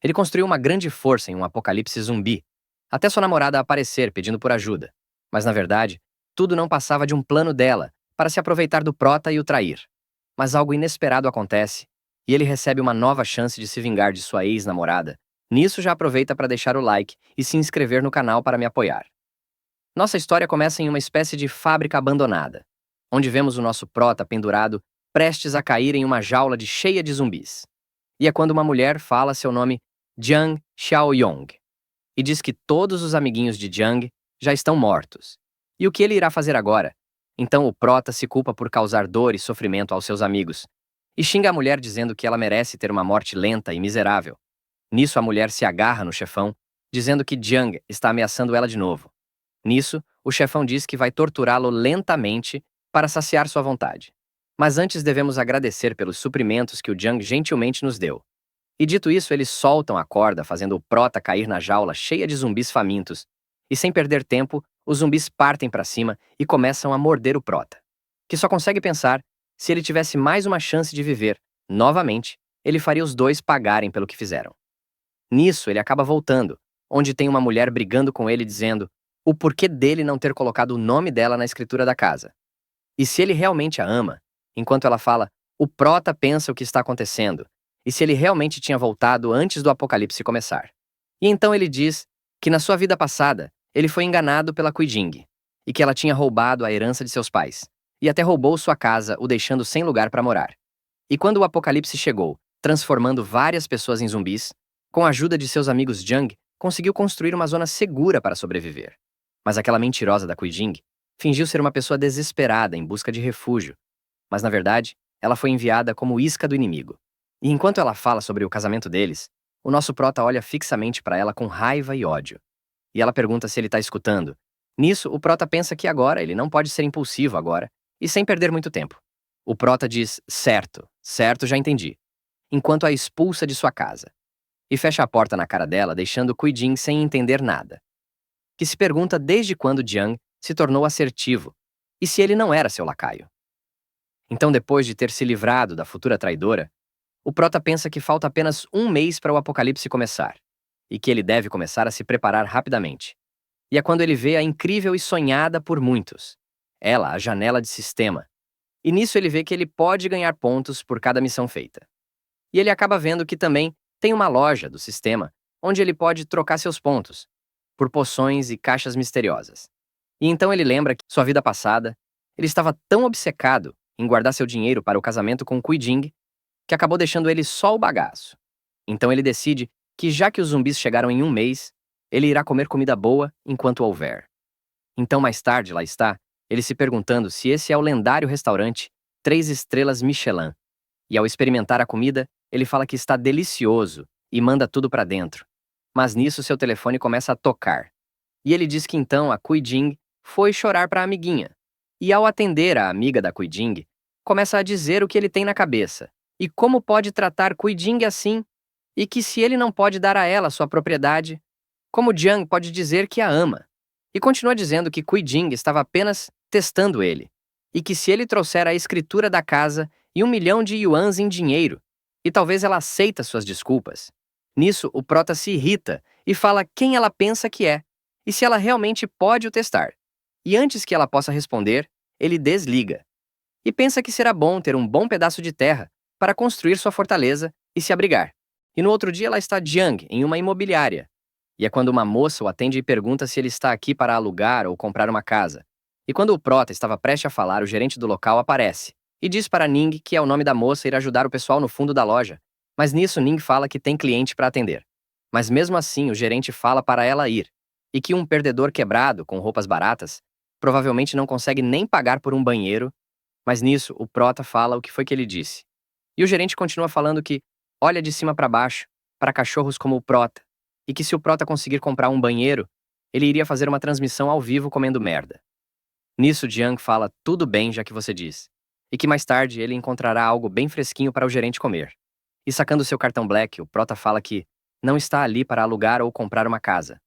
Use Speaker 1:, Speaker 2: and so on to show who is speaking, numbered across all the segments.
Speaker 1: Ele construiu uma grande força em um apocalipse zumbi, até sua namorada aparecer pedindo por ajuda. Mas na verdade, tudo não passava de um plano dela para se aproveitar do Prota e o trair. Mas algo inesperado acontece, e ele recebe uma nova chance de se vingar de sua ex-namorada. Nisso já aproveita para deixar o like e se inscrever no canal para me apoiar. Nossa história começa em uma espécie de fábrica abandonada, onde vemos o nosso Prota pendurado, prestes a cair em uma jaula cheia de zumbis. E é quando uma mulher fala seu nome, Jiang Xiaoyong, e diz que todos os amiguinhos de Jiang já estão mortos. E o que ele irá fazer agora? Então o Prota se culpa por causar dor e sofrimento aos seus amigos, e xinga a mulher dizendo que ela merece ter uma morte lenta e miserável. Nisso a mulher se agarra no chefão, dizendo que Jiang está ameaçando ela de novo. Nisso, o chefão diz que vai torturá-lo lentamente para saciar sua vontade. Mas antes devemos agradecer pelos suprimentos que o Jiang gentilmente nos deu. E dito isso, eles soltam a corda, fazendo o Prota cair na jaula cheia de zumbis famintos. E sem perder tempo, os zumbis partem para cima e começam a morder o Prota, que só consegue pensar, se ele tivesse mais uma chance de viver, novamente, ele faria os dois pagarem pelo que fizeram. Nisso, ele acaba voltando, onde tem uma mulher brigando com ele dizendo o porquê dele não ter colocado o nome dela na escritura da casa. E se ele realmente a ama, enquanto ela fala, o Prota pensa o que está acontecendo, e se ele realmente tinha voltado antes do apocalipse começar. E então ele diz que na sua vida passada, ele foi enganado pela Kuijing, e que ela tinha roubado a herança de seus pais, e até roubou sua casa, o deixando sem lugar para morar. E quando o apocalipse chegou, transformando várias pessoas em zumbis, com a ajuda de seus amigos Jiang, conseguiu construir uma zona segura para sobreviver. Mas aquela mentirosa da Kuijing fingiu ser uma pessoa desesperada em busca de refúgio, mas na verdade, ela foi enviada como isca do inimigo. E enquanto ela fala sobre o casamento deles, o nosso Prota olha fixamente para ela com raiva e ódio. E ela pergunta se ele está escutando. Nisso, o Prota pensa que agora ele não pode ser impulsivo agora, e sem perder muito tempo. O Prota diz, certo, já entendi, enquanto a expulsa de sua casa. E fecha a porta na cara dela, deixando Kuijing sem entender nada. Que se pergunta desde quando Jiang se tornou assertivo, e se ele não era seu lacaio. Então, depois de ter se livrado da futura traidora, o Prota pensa que falta apenas um mês para o apocalipse começar, e que ele deve começar a se preparar rapidamente. E é quando ele vê a incrível e sonhada por muitos, ela, a janela de sistema. E nisso ele vê que ele pode ganhar pontos por cada missão feita. E ele acaba vendo que também tem uma loja do sistema, onde ele pode trocar seus pontos, por poções e caixas misteriosas. E então ele lembra que, sua vida passada, ele estava tão obcecado em guardar seu dinheiro para o casamento com Kuijing, que acabou deixando ele só o bagaço. Então ele decide que, já que os zumbis chegaram em um mês, ele irá comer comida boa enquanto houver. Então mais tarde, lá está, ele se perguntando se esse é o lendário restaurante 3 estrelas Michelin. E ao experimentar a comida, ele fala que está delicioso e manda tudo para dentro. Mas nisso seu telefone começa a tocar. E ele diz que então a Kuijing foi chorar para a amiguinha. E ao atender a amiga da Kuijing, começa a dizer o que ele tem na cabeça. E como pode tratar Kuijing assim? E que se ele não pode dar a ela sua propriedade, como Jiang pode dizer que a ama? E continua dizendo que Kuijing estava apenas testando ele. E que se ele trouxer a escritura da casa e 1 milhão de yuans em dinheiro, e talvez ela aceita suas desculpas. Nisso, o Prota se irrita e fala quem ela pensa que é, e se ela realmente pode o testar. E antes que ela possa responder, ele desliga. E pensa que será bom ter um bom pedaço de terra para construir sua fortaleza e se abrigar. E no outro dia ela está Jiang em uma imobiliária. E é quando uma moça o atende e pergunta se ele está aqui para alugar ou comprar uma casa. E quando o Prota estava prestes a falar, o gerente do local aparece e diz para Ning que é o nome da moça ir ajudar o pessoal no fundo da loja. Mas nisso Ning fala que tem cliente para atender. Mas mesmo assim o gerente fala para ela ir, e que um perdedor quebrado com roupas baratas provavelmente não consegue nem pagar por um banheiro. Mas nisso o Prota fala o que foi que ele disse. E o gerente continua falando que olha de cima para baixo, para cachorros como o Prota, e que se o Prota conseguir comprar um banheiro, ele iria fazer uma transmissão ao vivo comendo merda. Nisso Jiang fala tudo bem já que você diz, e que mais tarde ele encontrará algo bem fresquinho para o gerente comer. E sacando seu cartão Black, o Prota fala que não está ali para alugar ou comprar uma casa,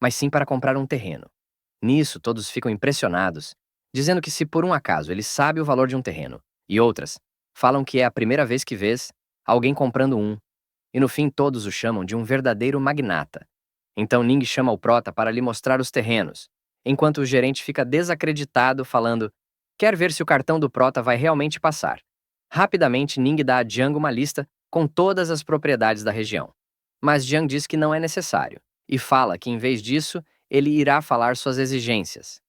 Speaker 1: mas sim para comprar um terreno. Nisso todos ficam impressionados, dizendo que se por um acaso ele sabe o valor de um terreno, e outras falam que é a primeira vez que vês alguém comprando um. e no fim todos o chamam de um verdadeiro magnata. Então Ning chama o Prota para lhe mostrar os terrenos, enquanto o gerente fica desacreditado, falando: quer ver se o cartão do Prota vai realmente passar. Rapidamente, Ning dá a Jiang uma lista com todas as propriedades da região. Mas Jiang diz que não é necessário, e fala que, em vez disso, ele irá falar suas exigências.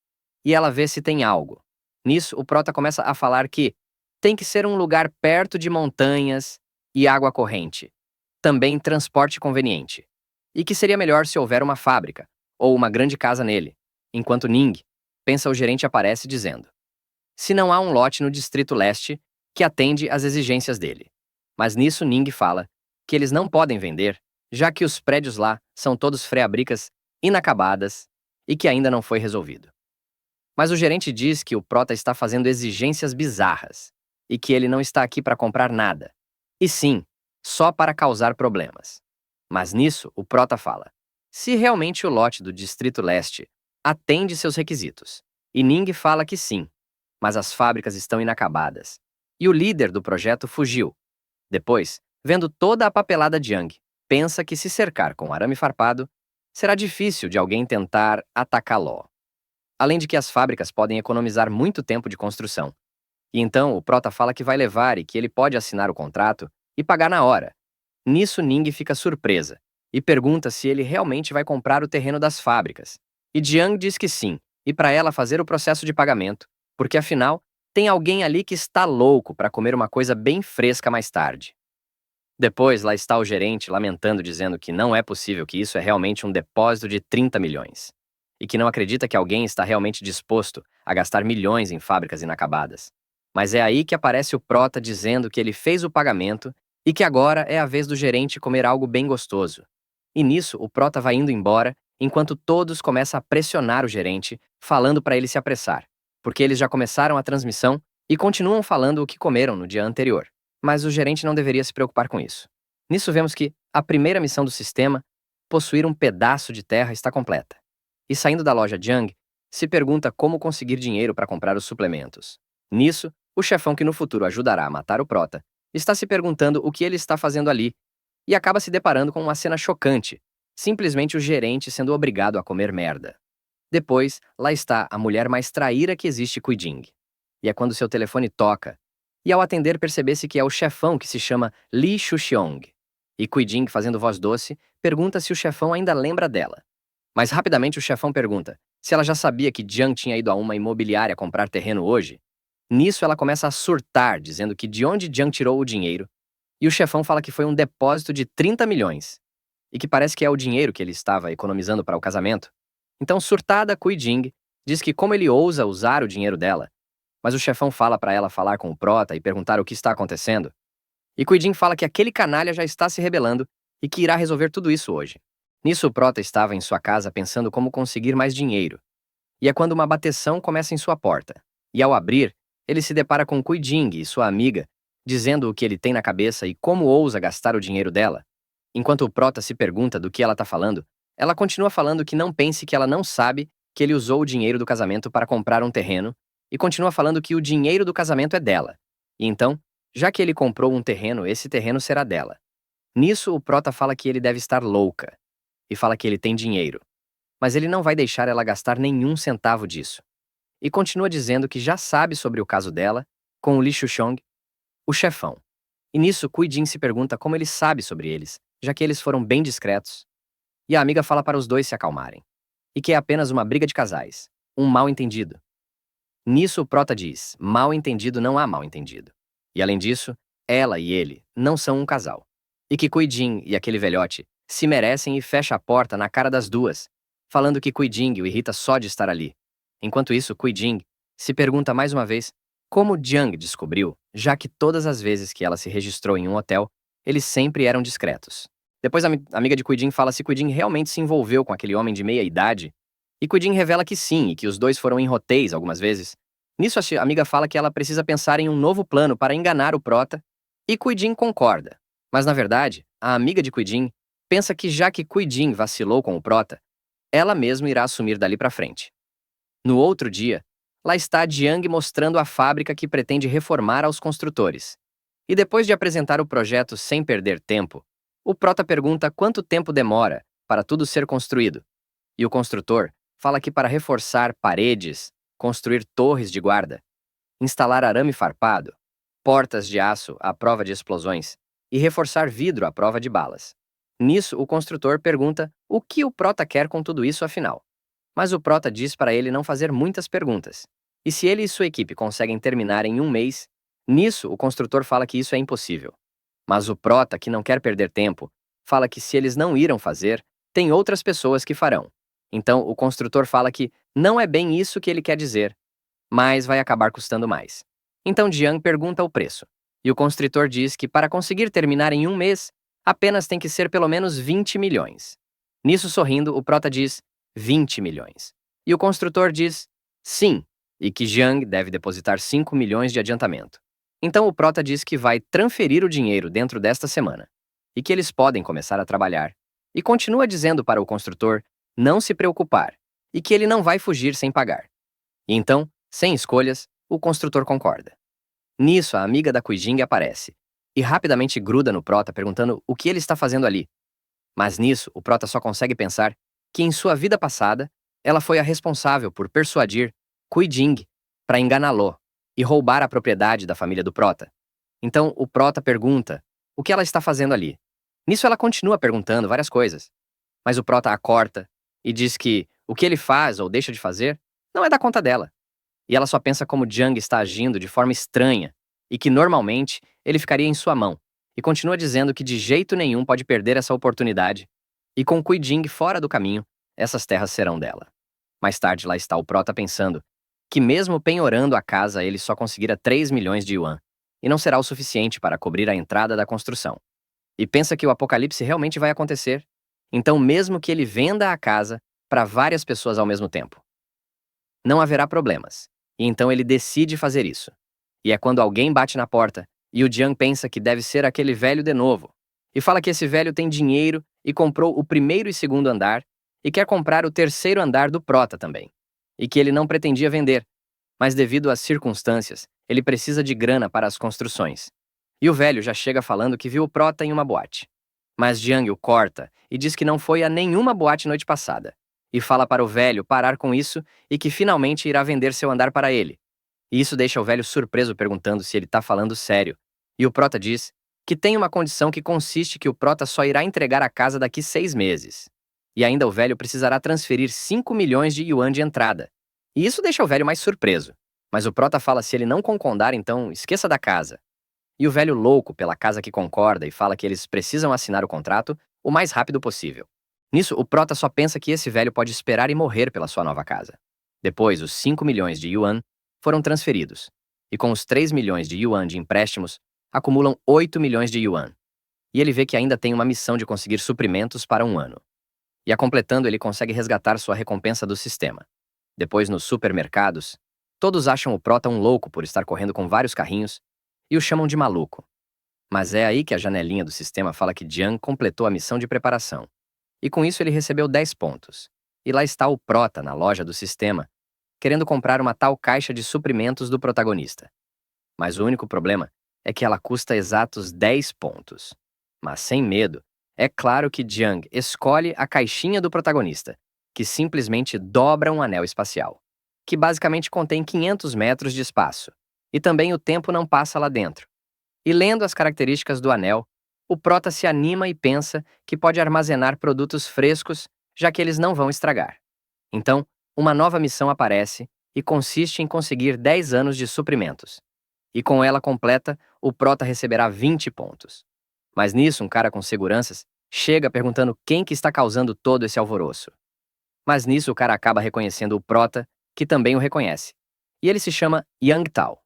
Speaker 1: E ela vê se tem algo. Nisso, o Prota começa a falar que tem que ser um lugar perto de montanhas e água corrente. Também transporte conveniente. E que seria melhor se houver uma fábrica ou uma grande casa nele. Enquanto Ning pensa, o gerente aparece dizendo: se não há um lote no Distrito Leste que atende às exigências dele. Mas nisso Ning fala que eles não podem vender, já que os prédios lá são todos freabricas inacabadas e que ainda não foi resolvido. Mas o gerente diz que o Prota está fazendo exigências bizarras e que ele não está aqui para comprar nada, e sim, só para causar problemas. Mas nisso, o Prota fala: se realmente o lote do Distrito Leste atende seus requisitos. E Ning fala que sim, mas as fábricas estão inacabadas. E o líder do projeto fugiu. Depois, vendo toda a papelada de Jiang, pensa que se cercar com arame farpado, será difícil de alguém tentar atacá-lo. Além de que as fábricas podem economizar muito tempo de construção. E então o Prota fala que vai levar e que ele pode assinar o contrato e pagar na hora. Nisso Ning fica surpresa e pergunta se ele realmente vai comprar o terreno das fábricas. E Jiang diz que sim, e para ela fazer o processo de pagamento, porque afinal, tem alguém ali que está louco para comer uma coisa bem fresca mais tarde. Depois, lá está o gerente lamentando, dizendo que não é possível, que isso é realmente um depósito de 30 milhões. E que não acredita que alguém está realmente disposto a gastar milhões em fábricas inacabadas. Mas é aí que aparece o Prota dizendo que ele fez o pagamento e que agora é a vez do gerente comer algo bem gostoso. E nisso, o Prota vai indo embora, enquanto todos começam a pressionar o gerente, falando para ele se apressar, porque eles já começaram a transmissão e continuam falando o que comeram no dia anterior. Mas o gerente não deveria se preocupar com isso. Nisso vemos que a primeira missão do sistema, possuir um pedaço de terra, está completa. E saindo da loja Jiang, se pergunta como conseguir dinheiro para comprar os suplementos. Nisso, o chefão que no futuro ajudará a matar o Prota, está se perguntando o que ele está fazendo ali, e acaba se deparando com uma cena chocante, simplesmente o gerente sendo obrigado a comer merda. Depois, lá está a mulher mais traíra que existe, Kuiding. E é quando seu telefone toca, e ao atender percebe-se que é o chefão que se chama Li Shuxiong. E Kuiding, fazendo voz doce, pergunta se o chefão ainda lembra dela. Mas rapidamente o chefão pergunta se ela já sabia que Jiang tinha ido a uma imobiliária comprar terreno hoje. Nisso ela começa a surtar, dizendo que de onde Jiang tirou o dinheiro, e o chefão fala que foi um depósito de 30 milhões, e que parece que é o dinheiro que ele estava economizando para o casamento. Então, surtada, Kuiding diz que como ele ousa usar o dinheiro dela, mas o chefão fala para ela falar com o Prota e perguntar o que está acontecendo. E Kuiding fala que aquele canalha já está se rebelando e que irá resolver tudo isso hoje. Nisso, o Prota estava em sua casa pensando como conseguir mais dinheiro. E é quando uma bateção começa em sua porta. E ao abrir, ele se depara com Kuiding e sua amiga, dizendo o que ele tem na cabeça e como ousa gastar o dinheiro dela. Enquanto o Prota se pergunta do que ela está falando, ela continua falando que não pense que ela não sabe que ele usou o dinheiro do casamento para comprar um terreno, e continua falando que o dinheiro do casamento é dela. E então, já que ele comprou um terreno, esse terreno será dela. Nisso, o Prota fala que ele deve estar louca, e fala que ele tem dinheiro. Mas ele não vai deixar ela gastar nenhum centavo disso. E continua dizendo que já sabe sobre o caso dela, com o Li Shuxiong, o chefão. E nisso, Kuiding se pergunta como ele sabe sobre eles, já que eles foram bem discretos. E a amiga fala para os dois se acalmarem. E que é apenas uma briga de casais, um mal-entendido. Nisso, o Prota diz: mal entendido não há mal entendido. E além disso, ela e ele não são um casal. E que Kuiding e aquele velhote se merecem, e fecha a porta na cara das duas, falando que Kuiding o irrita só de estar ali. Enquanto isso, Kuiding se pergunta mais uma vez como Jiang descobriu, já que todas as vezes que ela se registrou em um hotel, eles sempre eram discretos. Depois a amiga de Kuiding fala se Kuiding realmente se envolveu com aquele homem de meia idade, e Kuiding revela que sim, e que os dois foram em rotéis algumas vezes. Nisso a amiga fala que ela precisa pensar em um novo plano para enganar o Prota, e Kuiding concorda. Mas na verdade, a amiga de Kuiding pensa que já que Kuiding vacilou com o Prota, ela mesma irá assumir dali para frente. No outro dia, lá está Jiang mostrando a fábrica que pretende reformar aos construtores. E depois de apresentar o projeto sem perder tempo, O prota pergunta quanto tempo demora para tudo ser construído, e o construtor fala que para reforçar paredes, construir torres de guarda, instalar arame farpado, portas de aço à prova de explosões e reforçar vidro à prova de balas. Nisso, o construtor pergunta o que o prota quer com tudo isso afinal. Mas o prota diz para ele não fazer muitas perguntas. E se ele e sua equipe conseguem terminar em um mês, nisso o construtor fala que isso é impossível. Mas o prota, que não quer perder tempo, fala que se eles não irão fazer, tem outras pessoas que farão. Então o construtor fala que não é bem isso que ele quer dizer, mas vai acabar custando mais. Então Jiang pergunta o preço. E o construtor diz que para conseguir terminar em um mês, apenas tem que ser pelo menos 20 milhões. Nisso, sorrindo, o prota diz 20 milhões. E o construtor diz sim, e que Jiang deve depositar 5 milhões de adiantamento. Então o prota diz que vai transferir o dinheiro dentro desta semana e que eles podem começar a trabalhar. E continua dizendo para o construtor não se preocupar e que ele não vai fugir sem pagar. E então, sem escolhas, o construtor concorda. Nisso, a amiga da Kuijing aparece e rapidamente gruda no prota perguntando o que ele está fazendo ali. Mas nisso, o prota só consegue pensar que em sua vida passada, ela foi a responsável por persuadir Kuijing para enganá-lo e roubar a propriedade da família do prota. Então, o prota pergunta o que ela está fazendo ali. Nisso, ela continua perguntando várias coisas, mas o prota a corta e diz que o que ele faz ou deixa de fazer não é da conta dela. E ela só pensa como Jiang está agindo de forma estranha e que normalmente ele ficaria em sua mão. E continua dizendo que de jeito nenhum pode perder essa oportunidade. E com Kuijing fora do caminho, essas terras serão dela. Mais tarde, lá está o prota pensando que mesmo penhorando a casa, ele só conseguira 3 milhões de yuan, e não será o suficiente para cobrir a entrada da construção. E pensa que o apocalipse realmente vai acontecer. Então, mesmo que ele venda a casa para várias pessoas ao mesmo tempo, não haverá problemas. E então ele decide fazer isso. E é quando alguém bate na porta e o Jiang pensa que deve ser aquele velho de novo. E fala que esse velho tem dinheiro e comprou o primeiro e segundo andar e quer comprar o terceiro andar do prota também. E que ele não pretendia vender, mas devido às circunstâncias, ele precisa de grana para as construções. E o velho já chega falando que viu o prota em uma boate. Mas Jiang o corta e diz que não foi a nenhuma boate noite passada. E fala para o velho parar com isso e que finalmente irá vender seu andar para ele. E isso deixa o velho surpreso perguntando se ele está falando sério. E o prota diz que tem uma condição que consiste que o prota só irá entregar a casa daqui 6 meses. E ainda o velho precisará transferir 5 milhões de yuan de entrada. E isso deixa o velho mais surpreso. Mas o prota fala se ele não concordar, então esqueça da casa. E o velho louco pela casa que concorda e fala que eles precisam assinar o contrato o mais rápido possível. Nisso, o prota só pensa que esse velho pode esperar e morrer pela sua nova casa. Depois, os 5 milhões de yuan foram transferidos. E com os 3 milhões de yuan de empréstimos, acumulam 8 milhões de yuan. E ele vê que ainda tem uma missão de conseguir suprimentos para um ano. E a completando, ele consegue resgatar sua recompensa do sistema. Depois, nos supermercados, todos acham o prota um louco por estar correndo com vários carrinhos e o chamam de maluco. Mas é aí que a janelinha do sistema fala que Jiang completou a missão de preparação. E com isso ele recebeu 10 pontos. E lá está o prota na loja do sistema, querendo comprar uma tal caixa de suprimentos do protagonista. Mas o único problema é que ela custa exatos 10 pontos. Mas sem medo, é claro que Jiang escolhe a caixinha do protagonista, que simplesmente dobra um anel espacial, que basicamente contém 500 metros de espaço, e também o tempo não passa lá dentro. E lendo as características do anel, o prota se anima e pensa que pode armazenar produtos frescos, já que eles não vão estragar. Então, uma nova missão aparece e consiste em conseguir 10 anos de suprimentos. E com ela completa, o prota receberá 20 pontos. Mas nisso, um cara com seguranças chega perguntando quem que está causando todo esse alvoroço. Mas nisso, o cara acaba reconhecendo o prota, que também o reconhece. E ele se chama Yang Tao.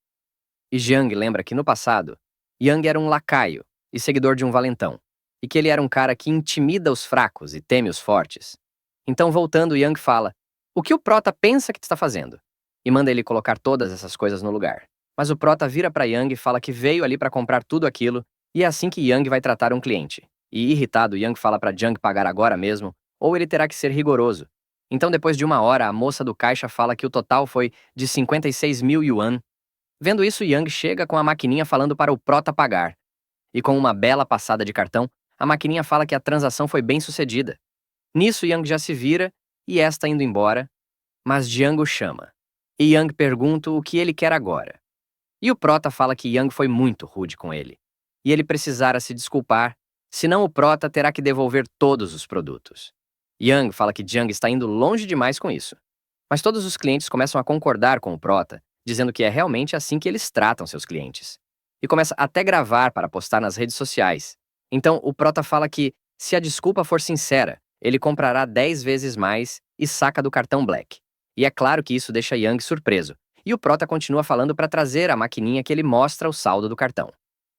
Speaker 1: E Jiang lembra que no passado, Yang era um lacaio e seguidor de um valentão, e que ele era um cara que intimida os fracos e teme os fortes. Então, voltando, Yang fala: "O que o prota pensa que está fazendo?" E manda ele colocar todas essas coisas no lugar. Mas o prota vira para Yang e fala que veio ali para comprar tudo aquilo, e é assim que Yang vai tratar um cliente. E irritado, Yang fala para Jiang pagar agora mesmo, ou ele terá que ser rigoroso. Então, depois de uma hora, a moça do caixa fala que o total foi de 56 mil yuan. Vendo isso, Yang chega com a maquininha falando para o prota pagar. E com uma bela passada de cartão, a maquininha fala que a transação foi bem sucedida. Nisso, Yang já se vira e está indo embora, mas Jiang o chama. E Yang pergunta o que ele quer agora. E o Prota fala que Yang foi muito rude com ele. E ele precisara se desculpar, senão o Prota terá que devolver todos os produtos. Yang fala que Jiang está indo longe demais com isso. Mas todos os clientes começam a concordar com o Prota, dizendo que é realmente assim que eles tratam seus clientes. E começa até gravar para postar nas redes sociais. Então o Prota fala que, se a desculpa for sincera, ele comprará 10 vezes mais e saca do cartão Black. E é claro que isso deixa Yang surpreso. E o Prota continua falando para trazer a maquininha que ele mostra o saldo do cartão.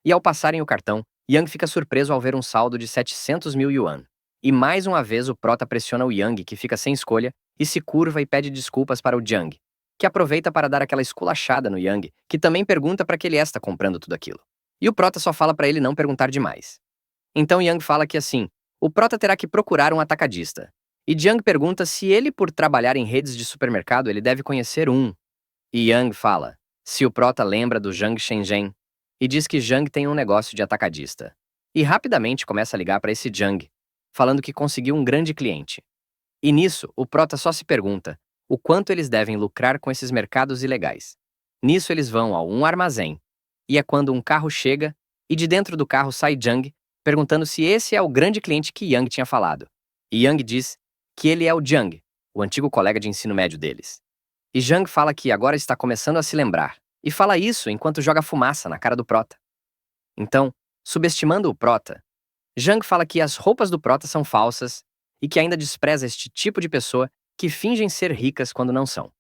Speaker 1: E ao passarem o cartão, Yang fica surpreso ao ver um saldo de 700 mil yuan. E mais uma vez o Prota pressiona o Yang, que fica sem escolha, e se curva e pede desculpas para o Jiang, que aproveita para dar aquela esculachada no Yang, que também pergunta para que ele está comprando tudo aquilo. E o Prota só fala para ele não perguntar demais. Então Yang fala que assim, o Prota terá que procurar um atacadista. E Jiang pergunta se ele, por trabalhar em redes de supermercado, ele deve conhecer um. E Yang fala se o Prota lembra do Zhang Shenzhen e diz que Zhang tem um negócio de atacadista. E rapidamente começa a ligar para esse Zhang, falando que conseguiu um grande cliente. E nisso, o Prota só se pergunta o quanto eles devem lucrar com esses mercados ilegais. Nisso eles vão a um armazém, e é quando um carro chega, e de dentro do carro sai Zhang, perguntando se esse é o grande cliente que Yang tinha falado. E Yang diz que ele é o Jiang, o antigo colega de ensino médio deles. E Zhang fala que agora está começando a se lembrar, e fala isso enquanto joga fumaça na cara do Prota. Então, subestimando o Prota, Zhang fala que as roupas do Prota são falsas e que ainda despreza este tipo de pessoa que fingem ser ricas quando não são.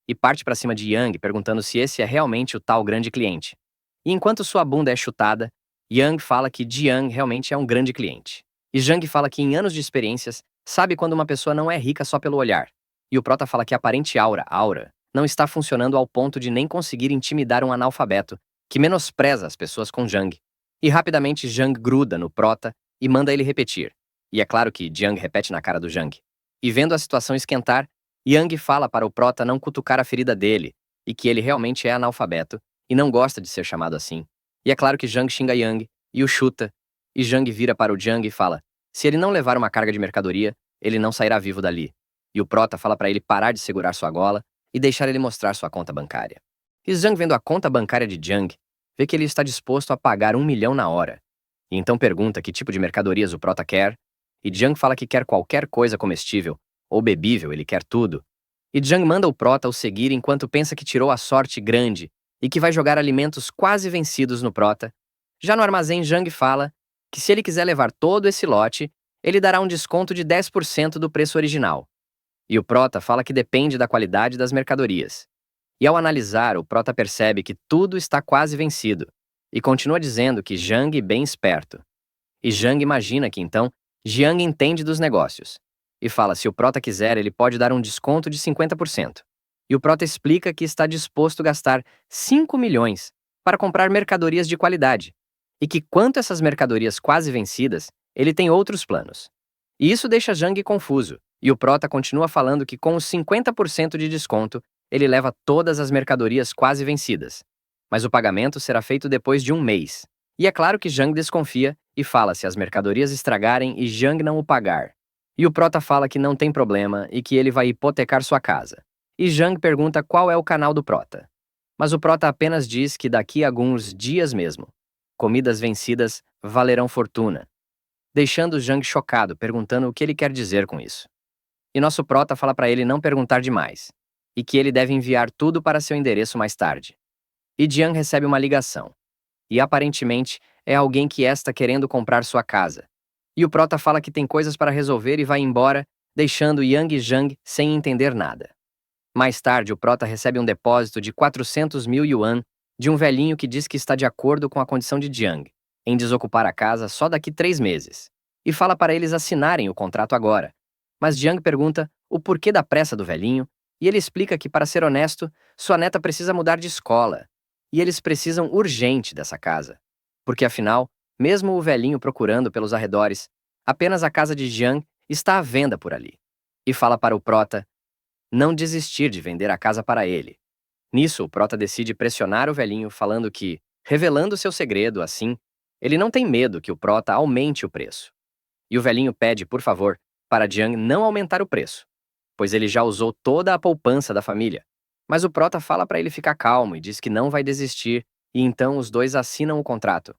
Speaker 1: E parte para cima de Yang perguntando se esse é realmente o tal grande cliente. E enquanto sua bunda é chutada, Yang fala que Jiang realmente é um grande cliente. E Zhang fala que em anos de experiências, sabe quando uma pessoa não é rica só pelo olhar. E o Prota fala que a aparente aura, não está funcionando ao ponto de nem conseguir intimidar um analfabeto, que menospreza as pessoas com Zhang. E rapidamente Zhang gruda no Prota e manda ele repetir. E é claro que Jiang repete na cara do Zhang. E vendo a situação esquentar, Yang fala para o Prota não cutucar a ferida dele, e que ele realmente é analfabeto, e não gosta de ser chamado assim. E é claro que Zhang xinga Yang, e o chuta, e Zhang vira para o Jiang e fala, se ele não levar uma carga de mercadoria, ele não sairá vivo dali. E o Prota fala para ele parar de segurar sua gola e deixar ele mostrar sua conta bancária. E Zhang, vendo a conta bancária de Jiang, vê que ele está disposto a pagar 1 milhão na hora. E então pergunta que tipo de mercadorias o Prota quer, e Jiang fala que quer qualquer coisa comestível, ou bebível, ele quer tudo. E Jiang manda o Prota o seguir enquanto pensa que tirou a sorte grande e que vai jogar alimentos quase vencidos no Prota. Já no armazém, Jiang fala que se ele quiser levar todo esse lote, ele dará um desconto de 10% do preço original. E o Prota fala que depende da qualidade das mercadorias. E ao analisar, o Prota percebe que tudo está quase vencido, e continua dizendo que Jiang é bem esperto. E Jiang imagina que então, Jiang entende dos negócios, e fala se o Prota quiser, ele pode dar um desconto de 50%. E o Prota explica que está disposto a gastar 5 milhões para comprar mercadorias de qualidade, e que quanto a essas mercadorias quase vencidas, ele tem outros planos. E isso deixa Jiang confuso, e o Prota continua falando que com os 50% de desconto, ele leva todas as mercadorias quase vencidas. Mas o pagamento será feito depois de um mês. E é claro que Jiang desconfia e fala se as mercadorias estragarem e Jiang não o pagar. E o Prota fala que não tem problema e que ele vai hipotecar sua casa. E Jiang pergunta qual é o canal do Prota. Mas o Prota apenas diz que daqui a alguns dias mesmo, comidas vencidas valerão fortuna, deixando Jiang chocado, perguntando o que ele quer dizer com isso. E nosso Prota fala para ele não perguntar demais, e que ele deve enviar tudo para seu endereço mais tarde. E Jiang recebe uma ligação. E aparentemente é alguém que está querendo comprar sua casa. E o Prota fala que tem coisas para resolver e vai embora, deixando Yang e Zhang sem entender nada. Mais tarde, o Prota recebe um depósito de 400 mil yuan de um velhinho que diz que está de acordo com a condição de Jiang, em desocupar a casa só daqui 3 meses. E fala para eles assinarem o contrato agora. Mas Jiang pergunta o porquê da pressa do velhinho, e ele explica que, para ser honesto, sua neta precisa mudar de escola, e eles precisam urgente dessa casa. Porque afinal, mesmo o velhinho procurando pelos arredores, apenas a casa de Jiang está à venda por ali. E fala para o Prota não desistir de vender a casa para ele. Nisso, o Prota decide pressionar o velhinho, falando que, revelando seu segredo assim, ele não tem medo que o Prota aumente o preço. E o velhinho pede, por favor, para Jiang não aumentar o preço, pois ele já usou toda a poupança da família. Mas o prota fala para ele ficar calmo e diz que não vai desistir, e então os dois assinam o contrato.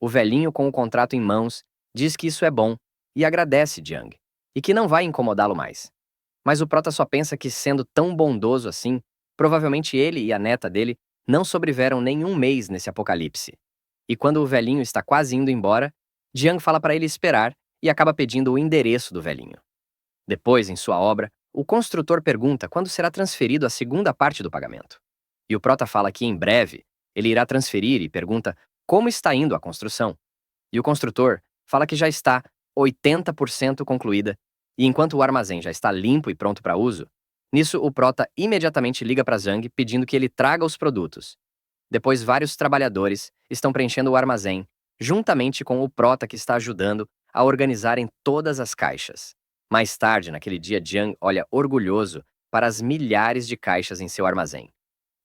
Speaker 1: O velhinho, com o contrato em mãos, diz que isso é bom e agradece Jiang, e que não vai incomodá-lo mais. Mas o prota só pensa que, sendo tão bondoso assim, provavelmente ele e a neta dele não sobreviveram nenhum mês nesse apocalipse. E quando o velhinho está quase indo embora, Jiang fala para ele esperar e acaba pedindo o endereço do velhinho. Depois, em sua obra, o construtor pergunta quando será transferido a segunda parte do pagamento. E o prota fala que em breve ele irá transferir e pergunta como está indo a construção. E o construtor fala que já está 80% concluída, e enquanto o armazém já está limpo e pronto para uso, nisso o prota imediatamente liga para Zhang pedindo que ele traga os produtos. Depois, vários trabalhadores estão preenchendo o armazém, juntamente com o prota que está ajudando a organizarem todas as caixas. Mais tarde, naquele dia, Jiang olha orgulhoso para as milhares de caixas em seu armazém.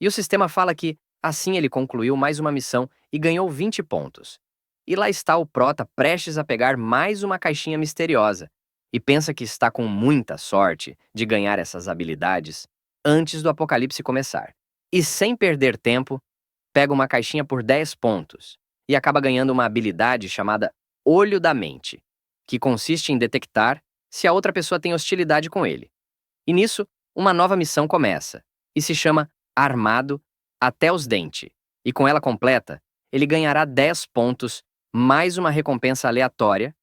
Speaker 1: E o sistema fala que, assim, ele concluiu mais uma missão e ganhou 20 pontos. E lá está o prota prestes a pegar mais uma caixinha misteriosa, e pensa que está com muita sorte de ganhar essas habilidades antes do apocalipse começar. E sem perder tempo, pega uma caixinha por 10 pontos e acaba ganhando uma habilidade chamada Olho da Mente, que consiste em detectar se a outra pessoa tem hostilidade com ele. E nisso, uma nova missão começa, e se chama Armado até os Dentes. E com ela completa, ele ganhará 10 pontos, mais uma recompensa aleatória,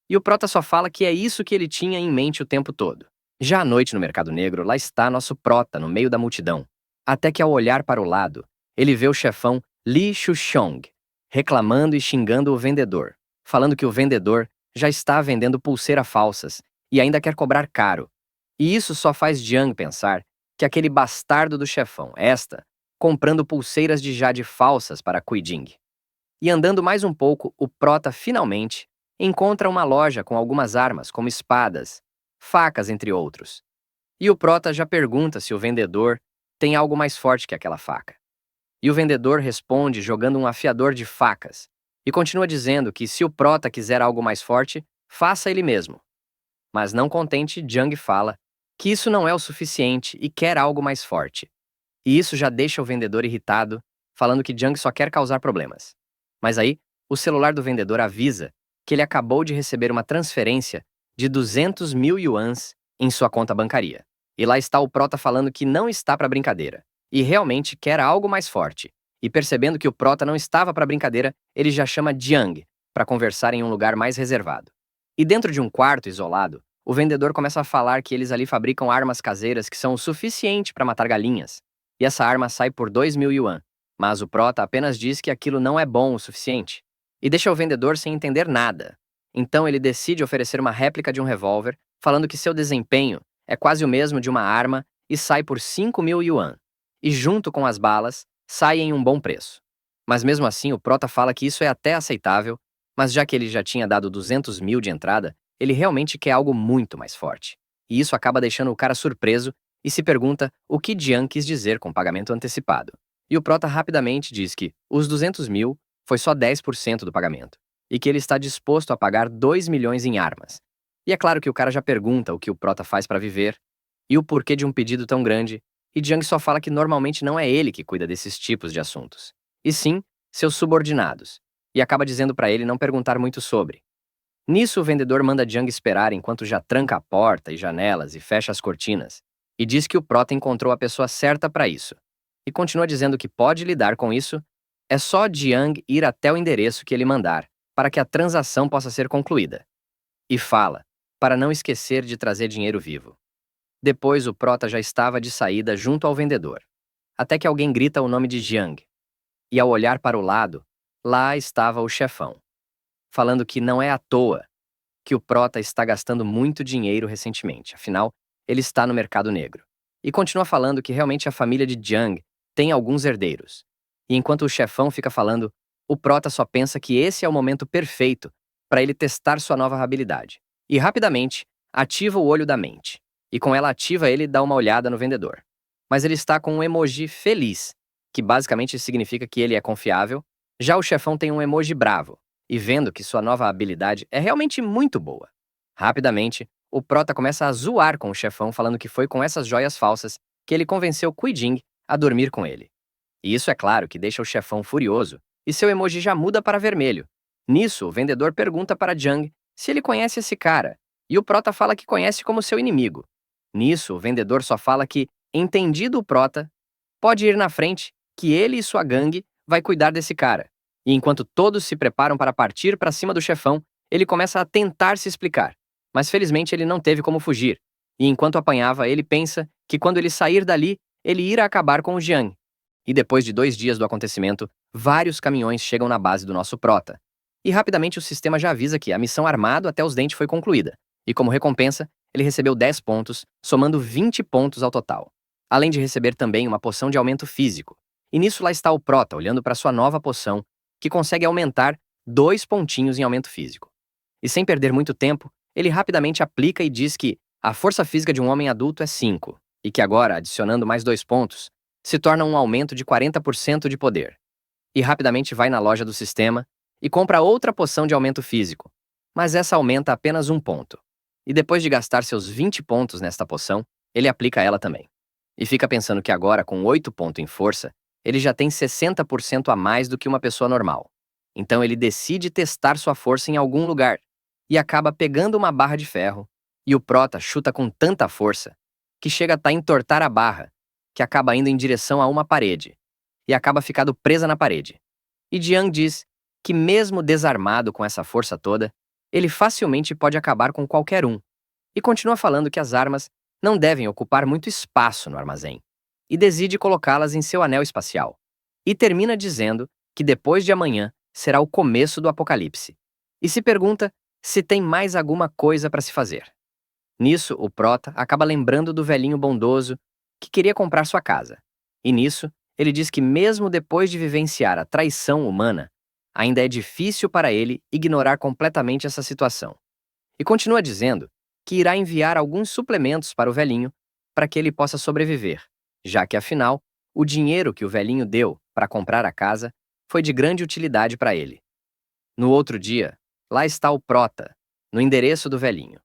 Speaker 1: e o prota só fala que é isso que ele tinha em mente o tempo todo. Já à noite no Mercado Negro, lá está nosso prota no meio da multidão, até que ao olhar para o lado, ele vê o chefão Li Shuxiong reclamando e xingando o vendedor, falando que o vendedor já está vendendo pulseiras falsas e ainda quer cobrar caro. E isso só faz Jiang pensar que aquele bastardo do chefão está comprando pulseiras de jade falsas para Kuijing. E andando mais um pouco, o prota finalmente encontra uma loja com algumas armas, como espadas, facas, entre outros. E o prota já pergunta se o vendedor tem algo mais forte que aquela faca. E o vendedor responde jogando um afiador de facas, e continua dizendo que se o prota quiser algo mais forte, faça ele mesmo. Mas não contente, Jiang fala que isso não é o suficiente e quer algo mais forte. E isso já deixa o vendedor irritado, falando que Jiang só quer causar problemas. Mas aí, o celular do vendedor avisa que ele acabou de receber uma transferência de 200 mil yuans em sua conta bancária. E lá está o prota falando que não está para brincadeira, e realmente quer algo mais forte. E percebendo que o prota não estava para brincadeira, ele já chama Jiang para conversar em um lugar mais reservado. E dentro de um quarto isolado, o vendedor começa a falar que eles ali fabricam armas caseiras que são o suficiente para matar galinhas. E essa arma sai por 2 mil yuan. Mas o prota apenas diz que aquilo não é bom o suficiente. E deixa o vendedor sem entender nada. Então ele decide oferecer uma réplica de um revólver, falando que seu desempenho é quase o mesmo de uma arma e sai por 5 mil yuan. E junto com as balas, sai em um bom preço. Mas mesmo assim, o prota fala que isso é até aceitável, mas já que ele já tinha dado 200 mil de entrada, ele realmente quer algo muito mais forte. E isso acaba deixando o cara surpreso e se pergunta o que Jiang quis dizer com pagamento antecipado. E o prota rapidamente diz que os 200 mil foi só 10% do pagamento, e que ele está disposto a pagar 2 milhões em armas. E é claro que o cara já pergunta o que o prota faz para viver, e o porquê de um pedido tão grande, e Jiang só fala que normalmente não é ele que cuida desses tipos de assuntos, e sim seus subordinados, e acaba dizendo para ele não perguntar muito sobre. Nisso, o vendedor manda Jiang esperar enquanto já tranca a porta e janelas e fecha as cortinas, e diz que o prota encontrou a pessoa certa para isso, e continua dizendo que pode lidar com isso, é só Jiang ir até o endereço que ele mandar, para que a transação possa ser concluída. E fala, para não esquecer de trazer dinheiro vivo. Depois o prota já estava de saída junto ao vendedor, até que alguém grita o nome de Jiang. E ao olhar para o lado, lá estava o chefão, falando que não é à toa que o prota está gastando muito dinheiro recentemente, afinal, ele está no mercado negro. E continua falando que realmente a família de Jiang tem alguns herdeiros. E enquanto o chefão fica falando, o prota só pensa que esse é o momento perfeito para ele testar sua nova habilidade. E rapidamente, ativa o olho da mente. E com ela ativa, ele dá uma olhada no vendedor. Mas ele está com um emoji feliz, que basicamente significa que ele é confiável. Já o chefão tem um emoji bravo, e vendo que sua nova habilidade é realmente muito boa. Rapidamente, o prota começa a zoar com o chefão falando que foi com essas joias falsas que ele convenceu Kui-jing a dormir com ele. E isso é claro que deixa o chefão furioso, e seu emoji já muda para vermelho. Nisso, o vendedor pergunta para Jiang se ele conhece esse cara, e o prota fala que conhece como seu inimigo. Nisso, o vendedor só fala que, entendido o prota, pode ir na frente, que ele e sua gangue vai cuidar desse cara. E enquanto todos se preparam para partir para cima do chefão, ele começa a tentar se explicar. Mas felizmente ele não teve como fugir. E enquanto apanhava, ele pensa que quando ele sair dali, ele irá acabar com o Jiang. E depois de 2 dias do acontecimento, vários caminhões chegam na base do nosso prota. E rapidamente o sistema já avisa que a missão armado até os dentes foi concluída. E como recompensa, ele recebeu 10 pontos, somando 20 pontos ao total. Além de receber também uma poção de aumento físico. E nisso lá está o prota olhando para sua nova poção, que consegue aumentar 2 pontinhos em aumento físico. E sem perder muito tempo, ele rapidamente aplica e diz que a força física de um homem adulto é 5, e que agora, adicionando mais 2 pontos, se torna um aumento de 40% de poder. E rapidamente vai na loja do sistema e compra outra poção de aumento físico, mas essa aumenta apenas 1 ponto. E depois de gastar seus 20 pontos nesta poção, ele aplica ela também. E fica pensando que agora, com 8 pontos em força, ele já tem 60% a mais do que uma pessoa normal. Então ele decide testar sua força em algum lugar, e acaba pegando uma barra de ferro, e o prota chuta com tanta força, que chega a entortar a barra, que acaba indo em direção a uma parede, e acaba ficando presa na parede. E Jiang diz que mesmo desarmado com essa força toda, ele facilmente pode acabar com qualquer um, e continua falando que as armas não devem ocupar muito espaço no armazém, e decide colocá-las em seu anel espacial. E termina dizendo que depois de amanhã será o começo do apocalipse, e se pergunta se tem mais alguma coisa para se fazer. Nisso, o prota acaba lembrando do velhinho bondoso que queria comprar sua casa. E nisso, ele diz que mesmo depois de vivenciar a traição humana, ainda é difícil para ele ignorar completamente essa situação. E continua dizendo que irá enviar alguns suplementos para o velhinho para que ele possa sobreviver, já que afinal, o dinheiro que o velhinho deu para comprar a casa foi de grande utilidade para ele. No outro dia, lá está o prota, no endereço do velhinho.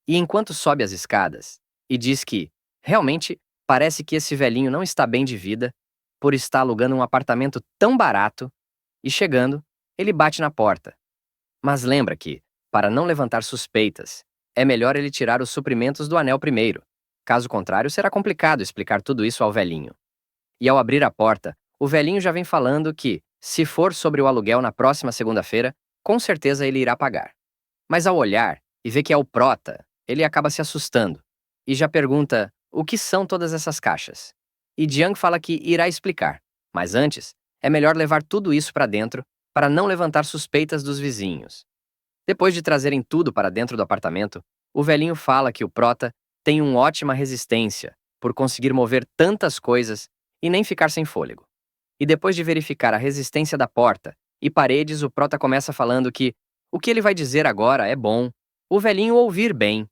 Speaker 1: E enquanto sobe as escadas, e diz que, realmente, parece que esse velhinho não está bem de vida, por estar alugando um apartamento tão barato, e chegando, ele bate na porta. Mas lembra que, para não levantar suspeitas, é melhor ele tirar os suprimentos do anel primeiro. Caso contrário, será complicado explicar tudo isso ao velhinho. E ao abrir a porta, o velhinho já vem falando que, se for sobre o aluguel na próxima segunda-feira, com certeza ele irá pagar. Mas ao olhar e ver que é o prota, ele acaba se assustando e já pergunta o que são todas essas caixas. E Jiang fala que irá explicar, mas antes, é melhor levar tudo isso para dentro para não levantar suspeitas dos vizinhos. Depois de trazerem tudo para dentro do apartamento, o velhinho fala que o prota tem uma ótima resistência por conseguir mover tantas coisas e nem ficar sem fôlego. E depois de verificar a resistência da porta e paredes, o prota começa falando que o que ele vai dizer agora é bom o velhinho ouvir bem,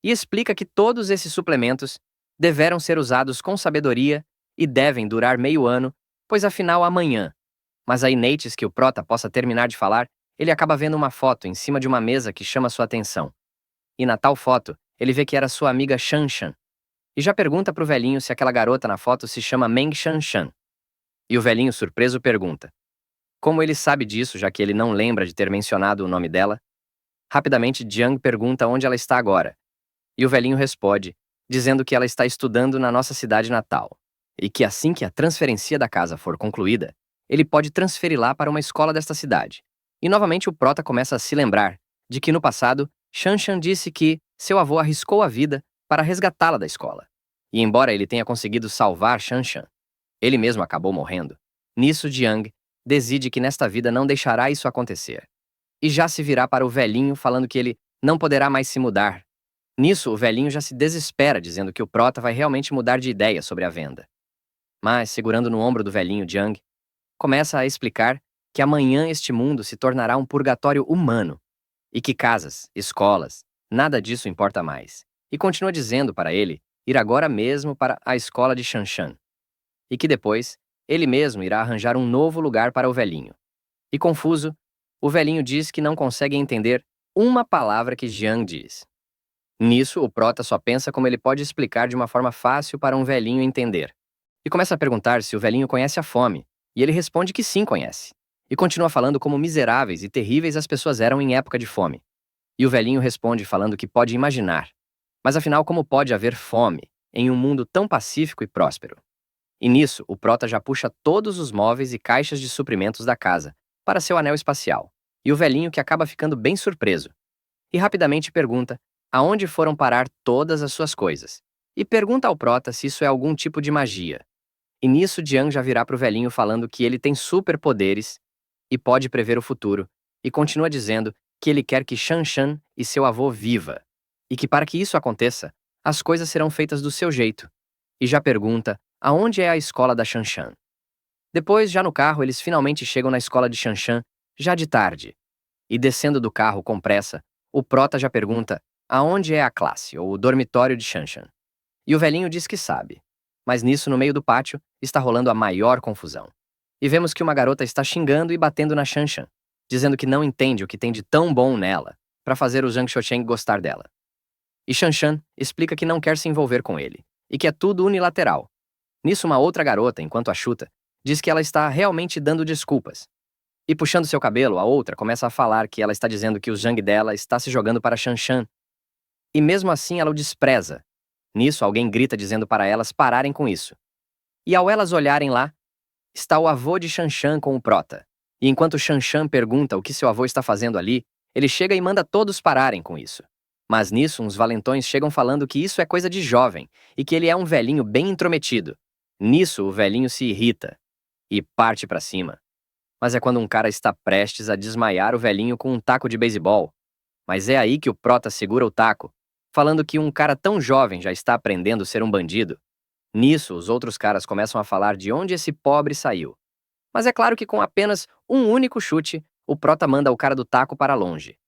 Speaker 1: e explica que todos esses suplementos deverão ser usados com sabedoria e devem durar meio ano, pois afinal amanhã. Mas aí antes que o prota possa terminar de falar, ele acaba vendo uma foto em cima de uma mesa que chama sua atenção. E na tal foto, ele vê que era sua amiga Shanshan, e já pergunta pro velhinho se aquela garota na foto se chama Meng Shanshan. E o velhinho surpreso pergunta como ele sabe disso, já que ele não lembra de ter mencionado o nome dela. Rapidamente, Jiang pergunta onde ela está agora, e o velhinho responde, dizendo que ela está estudando na nossa cidade natal, e que assim que a transferência da casa for concluída, ele pode transferi-la para uma escola desta cidade. E novamente o prota começa a se lembrar de que no passado, Shanshan disse que seu avô arriscou a vida para resgatá-la da escola. E embora ele tenha conseguido salvar Shanshan, ele mesmo acabou morrendo. Nisso, Jiang decide que nesta vida não deixará isso acontecer. E já se virá para o velhinho falando que ele não poderá mais se mudar. Nisso, o velhinho já se desespera, dizendo que o prota vai realmente mudar de ideia sobre a venda. Mas, segurando no ombro do velhinho, Jiang começa a explicar que amanhã este mundo se tornará um purgatório humano, e que casas, escolas, nada disso importa mais. E continua dizendo para ele ir agora mesmo para a escola de Shanshan, e que depois ele mesmo irá arranjar um novo lugar para o velhinho. E confuso, o velhinho diz que não consegue entender uma palavra que Jiang diz. Nisso, o prota só pensa como ele pode explicar de uma forma fácil para um velhinho entender. E começa a perguntar se o velhinho conhece a fome, e ele responde que sim conhece. E continua falando como miseráveis e terríveis as pessoas eram em época de fome. E o velhinho responde falando que pode imaginar. Mas afinal, como pode haver fome em um mundo tão pacífico e próspero? E nisso, o prota já puxa todos os móveis e caixas de suprimentos da casa para seu anel espacial. E o velhinho que acaba ficando bem surpreso. E rapidamente pergunta aonde foram parar todas as suas coisas. E pergunta ao prota se isso é algum tipo de magia. E nisso, Jiang já virá pro velhinho falando que ele tem superpoderes e pode prever o futuro. E continua dizendo que ele quer que Shan Shan e seu avô viva. E que para que isso aconteça, as coisas serão feitas do seu jeito. E já pergunta aonde é a escola da Shan Shan. Depois, já no carro, eles finalmente chegam na escola de Shan Shan, já de tarde. E descendo do carro com pressa, o prota já pergunta aonde é a classe, ou o dormitório de Shan Shan. E o velhinho diz que sabe. Mas nisso, no meio do pátio, está rolando a maior confusão. E vemos que uma garota está xingando e batendo na Shan Shan, dizendo que não entende o que tem de tão bom nela, para fazer o Zhang Xiaocheng gostar dela. E Shan Shan explica que não quer se envolver com ele, e que é tudo unilateral. Nisso, uma outra garota, enquanto a chuta, diz que ela está realmente dando desculpas. E puxando seu cabelo, a outra começa a falar que ela está dizendo que o Zhang dela está se jogando para Shan Shan. E mesmo assim ela o despreza. Nisso, alguém grita dizendo para elas pararem com isso. E ao elas olharem lá, está o avô de Shan Shan com o prota. E enquanto Shan Shan pergunta o que seu avô está fazendo ali, ele chega e manda todos pararem com isso. Mas nisso, uns valentões chegam falando que isso é coisa de jovem e que ele é um velhinho bem intrometido. Nisso, o velhinho se irrita e parte para cima. Mas é quando um cara está prestes a desmaiar o velhinho com um taco de beisebol. Mas é aí que o prota segura o taco, falando que um cara tão jovem já está aprendendo a ser um bandido. Nisso, os outros caras começam a falar de onde esse pobre saiu. Mas é claro que com apenas um único chute, o prota manda o cara do taco para longe.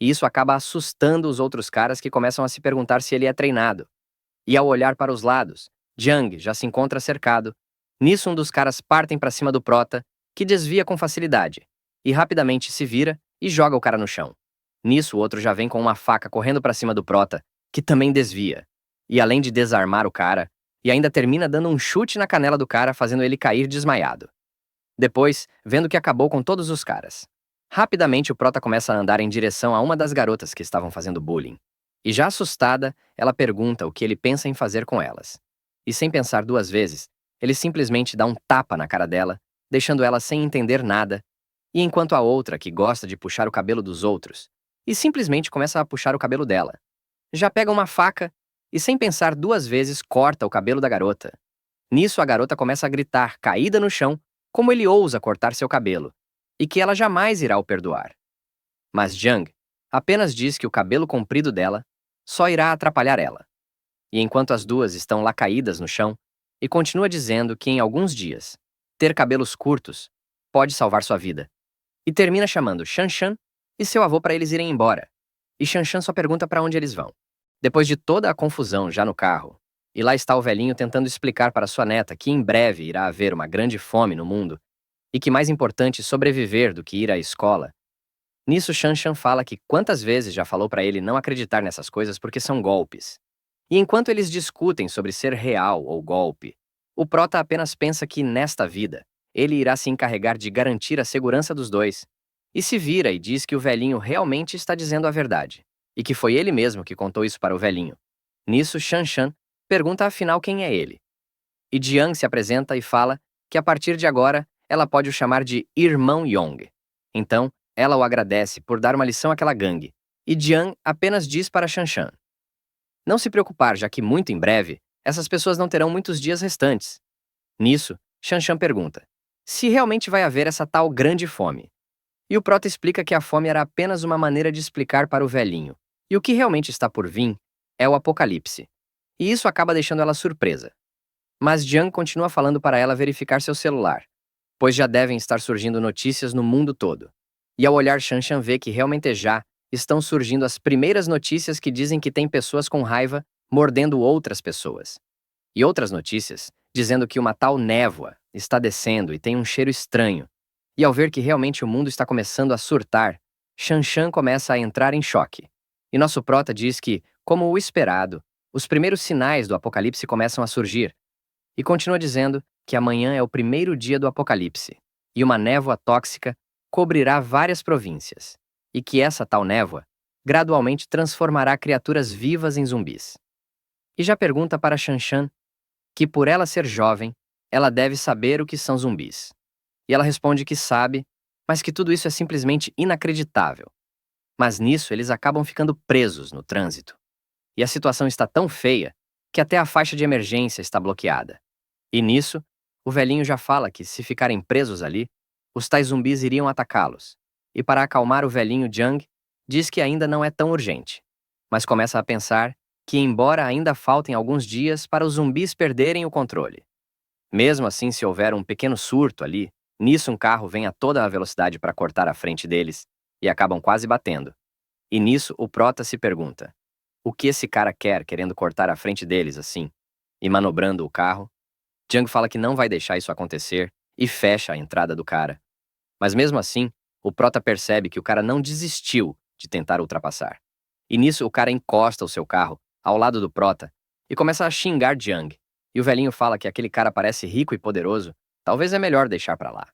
Speaker 1: E isso acaba assustando os outros caras que começam a se perguntar se ele é treinado. E ao olhar para os lados, Jiang já se encontra cercado. Nisso, um dos caras partem para cima do prota, que desvia com facilidade, e rapidamente se vira e joga o cara no chão. Nisso, o outro já vem com uma faca correndo para cima do prota, que também desvia. E além de desarmar o cara, e ainda termina dando um chute na canela do cara, fazendo ele cair desmaiado. Depois, vendo que acabou com todos os caras. Rapidamente, o prota começa a andar em direção a uma das garotas que estavam fazendo bullying. E já assustada, ela pergunta o que ele pensa em fazer com elas. E sem pensar duas vezes, ele simplesmente dá um tapa na cara dela, deixando ela sem entender nada, e enquanto a outra, que gosta de puxar o cabelo dos outros, e simplesmente começa a puxar o cabelo dela. Já pega uma faca e, sem pensar duas vezes, corta o cabelo da garota. Nisso, a garota começa a gritar, caída no chão, como ele ousa cortar seu cabelo, e que ela jamais irá o perdoar. Mas Jiang apenas diz que o cabelo comprido dela só irá atrapalhar ela. E enquanto as duas estão lá caídas no chão, e continua dizendo que em alguns dias, ter cabelos curtos pode salvar sua vida. E termina chamando Shan Shan e seu avô para eles irem embora. E Shan Shan só pergunta para onde eles vão. Depois de toda a confusão já no carro, e lá está o velhinho tentando explicar para sua neta que em breve irá haver uma grande fome no mundo, e que mais importante sobreviver do que ir à escola. Nisso, Shan Shan fala que quantas vezes já falou para ele não acreditar nessas coisas porque são golpes. E enquanto eles discutem sobre ser real ou golpe, o prota apenas pensa que, nesta vida, ele irá se encarregar de garantir a segurança dos dois. E se vira e diz que o velhinho realmente está dizendo a verdade, e que foi ele mesmo que contou isso para o velhinho. Nisso, Shan Shan pergunta afinal quem é ele. E Jiang se apresenta e fala que a partir de agora ela pode o chamar de Irmão Yong. Então, ela o agradece por dar uma lição àquela gangue, e Jiang apenas diz para Shan Shan não se preocupar, já que muito em breve, essas pessoas não terão muitos dias restantes. Nisso, Shan Shan pergunta se realmente vai haver essa tal grande fome. E o prota explica que a fome era apenas uma maneira de explicar para o velhinho, e o que realmente está por vir é o apocalipse. E isso acaba deixando ela surpresa. Mas Jiang continua falando para ela verificar seu celular, pois já devem estar surgindo notícias no mundo todo. E ao olhar, Shan Shan vê que realmente já estão surgindo as primeiras notícias que dizem que tem pessoas com raiva mordendo outras pessoas. E outras notícias dizendo que uma tal névoa está descendo e tem um cheiro estranho, E ao ver que realmente o mundo está começando a surtar, Shanshan começa a entrar em choque. E nosso prota diz que, como o esperado, os primeiros sinais do apocalipse começam a surgir, e continua dizendo que amanhã é o primeiro dia do apocalipse, e uma névoa tóxica cobrirá várias províncias, e que essa tal névoa gradualmente transformará criaturas vivas em zumbis. E já pergunta para Shanshan que, por ela ser jovem, ela deve saber o que são zumbis. E ela responde que sabe, mas que tudo isso é simplesmente inacreditável. Mas nisso eles acabam ficando presos no trânsito. E a situação está tão feia que até a faixa de emergência está bloqueada. E nisso, o velhinho já fala que, se ficarem presos ali, os tais zumbis iriam atacá-los. E para acalmar o velhinho, Jung diz que ainda não é tão urgente, mas começa a pensar que, embora ainda faltem alguns dias para os zumbis perderem o controle. Mesmo assim, se houver um pequeno surto ali, nisso um carro vem a toda a velocidade para cortar a frente deles e acabam quase batendo. E nisso o prota se pergunta: o que esse cara quer querendo cortar a frente deles assim? E manobrando o carro, Jung fala que não vai deixar isso acontecer e fecha a entrada do cara. Mas mesmo assim, o prota percebe que o cara não desistiu de tentar ultrapassar. E nisso o cara encosta o seu carro ao lado do prota e começa a xingar Jung. E o velhinho fala que aquele cara parece rico e poderoso, talvez é melhor deixar pra lá.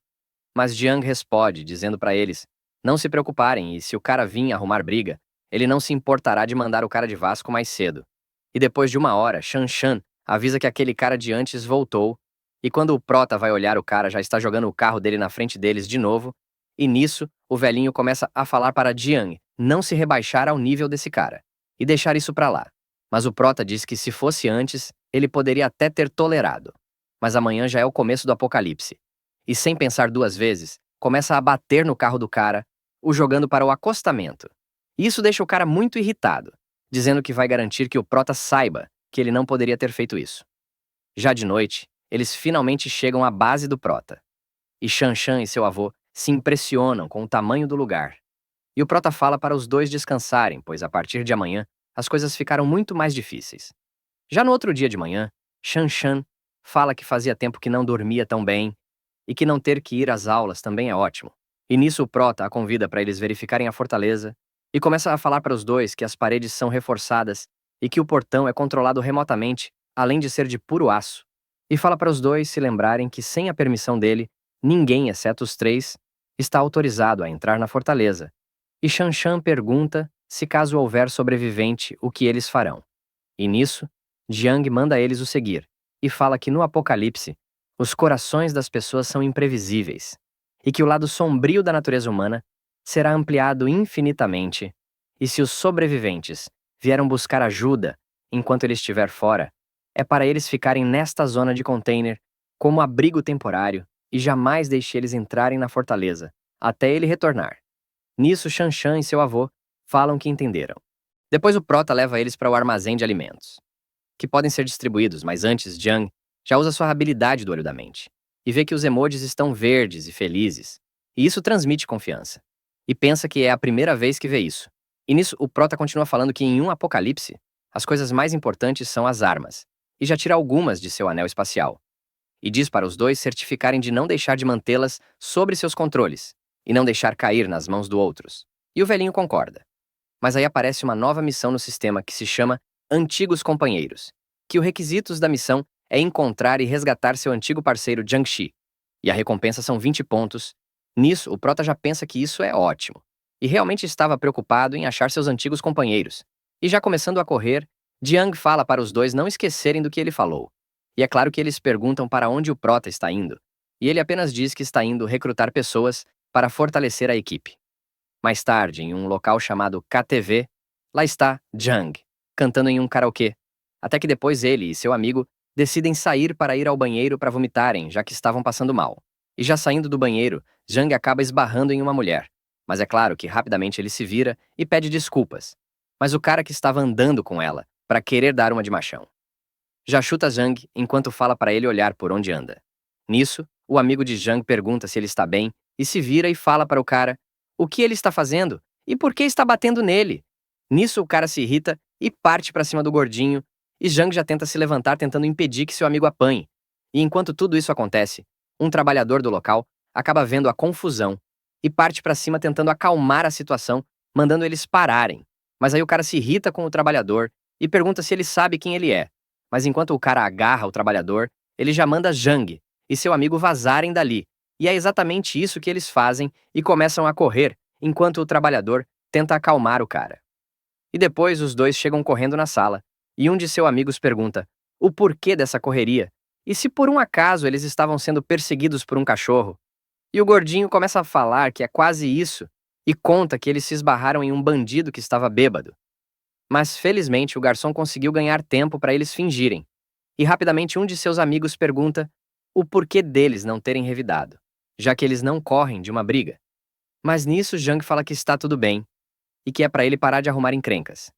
Speaker 1: Mas Jiang responde, dizendo pra eles não se preocuparem e se o cara vir arrumar briga, ele não se importará de mandar o cara de Vasco mais cedo. E depois de uma hora, Shanshan avisa que aquele cara de antes voltou, e quando o prota vai olhar, o cara já está jogando o carro dele na frente deles de novo, e nisso, o velhinho começa a falar para Jiang não se rebaixar ao nível desse cara, e deixar isso pra lá. Mas o prota diz que se fosse antes, ele poderia até ter tolerado. Mas amanhã já é o começo do apocalipse. E sem pensar duas vezes, começa a bater no carro do cara, o jogando para o acostamento. E isso deixa o cara muito irritado, dizendo que vai garantir que o prota saiba que ele não poderia ter feito isso. Já de noite, eles finalmente chegam à base do prota. E Shanshan e seu avô se impressionam com o tamanho do lugar. E o prota fala para os dois descansarem, pois a partir de amanhã as coisas ficaram muito mais difíceis. Já no outro dia de manhã, Shanshan fala que fazia tempo que não dormia tão bem e que não ter que ir às aulas também é ótimo. E nisso o prota a convida para eles verificarem a fortaleza e começa a falar para os dois que as paredes são reforçadas e que o portão é controlado remotamente, além de ser de puro aço. E fala para os dois se lembrarem que, sem a permissão dele, ninguém, exceto os três, está autorizado a entrar na fortaleza. E Shanshan pergunta se, caso houver sobrevivente, o que eles farão. E nisso, Jiang manda eles o seguir e fala que no apocalipse, os corações das pessoas são imprevisíveis e que o lado sombrio da natureza humana será ampliado infinitamente, e se os sobreviventes vieram buscar ajuda enquanto ele estiver fora, é para eles ficarem nesta zona de container como abrigo temporário e jamais deixe eles entrarem na fortaleza até ele retornar. Nisso, Shanshan e seu avô falam que entenderam. Depois o prota leva eles para o armazém de alimentos, que podem ser distribuídos, mas antes Jiang já usa sua habilidade do olho da mente e vê que os emojis estão verdes e felizes, e isso transmite confiança. E pensa que é a primeira vez que vê isso. E nisso o prota continua falando que em um apocalipse, as coisas mais importantes são as armas, e já tira algumas de seu anel espacial. E diz para os dois certificarem de não deixar de mantê-las sobre seus controles, e não deixar cair nas mãos do outros. E o velhinho concorda. Mas aí aparece uma nova missão no sistema que se chama Antigos Companheiros, que os requisitos da missão é encontrar e resgatar seu antigo parceiro Jiangxi, e a recompensa são 20 pontos. Nisso, o prota já pensa que isso é ótimo, e realmente estava preocupado em achar seus antigos companheiros. E já começando a correr, Jiang fala para os dois não esquecerem do que ele falou. E é claro que eles perguntam para onde o prota está indo, e ele apenas diz que está indo recrutar pessoas para fortalecer a equipe. Mais tarde, em um local chamado KTV, lá está Jiang, cantando em um karaokê, até que depois ele e seu amigo decidem sair para ir ao banheiro para vomitarem, já que estavam passando mal. E já saindo do banheiro, Jiang acaba esbarrando em uma mulher, mas é claro que rapidamente ele se vira e pede desculpas. Mas o cara que estava andando com ela, para querer dar uma de machão, já chuta Jiang enquanto fala para ele olhar por onde anda. Nisso, o amigo de Jiang pergunta se ele está bem e se vira e fala para o cara o que ele está fazendo e por que está batendo nele. Nisso, o cara se irrita e parte para cima do gordinho, e Jiang já tenta se levantar tentando impedir que seu amigo apanhe. E enquanto tudo isso acontece, um trabalhador do local acaba vendo a confusão e parte pra cima tentando acalmar a situação, mandando eles pararem. Mas aí o cara se irrita com o trabalhador e pergunta se ele sabe quem ele é. Mas enquanto o cara agarra o trabalhador, ele já manda Jang e seu amigo vazarem dali. E é exatamente isso que eles fazem e começam a correr, enquanto o trabalhador tenta acalmar o cara. E depois os dois chegam correndo na sala, e um de seus amigos pergunta o porquê dessa correria, e se por um acaso eles estavam sendo perseguidos por um cachorro. E o gordinho começa a falar que é quase isso, e conta que eles se esbarraram em um bandido que estava bêbado. Mas felizmente o garçom conseguiu ganhar tempo para eles fingirem, e rapidamente um de seus amigos pergunta o porquê deles não terem revidado, já que eles não correm de uma briga. Mas nisso Jang fala que está tudo bem, e que é para ele parar de arrumar encrencas.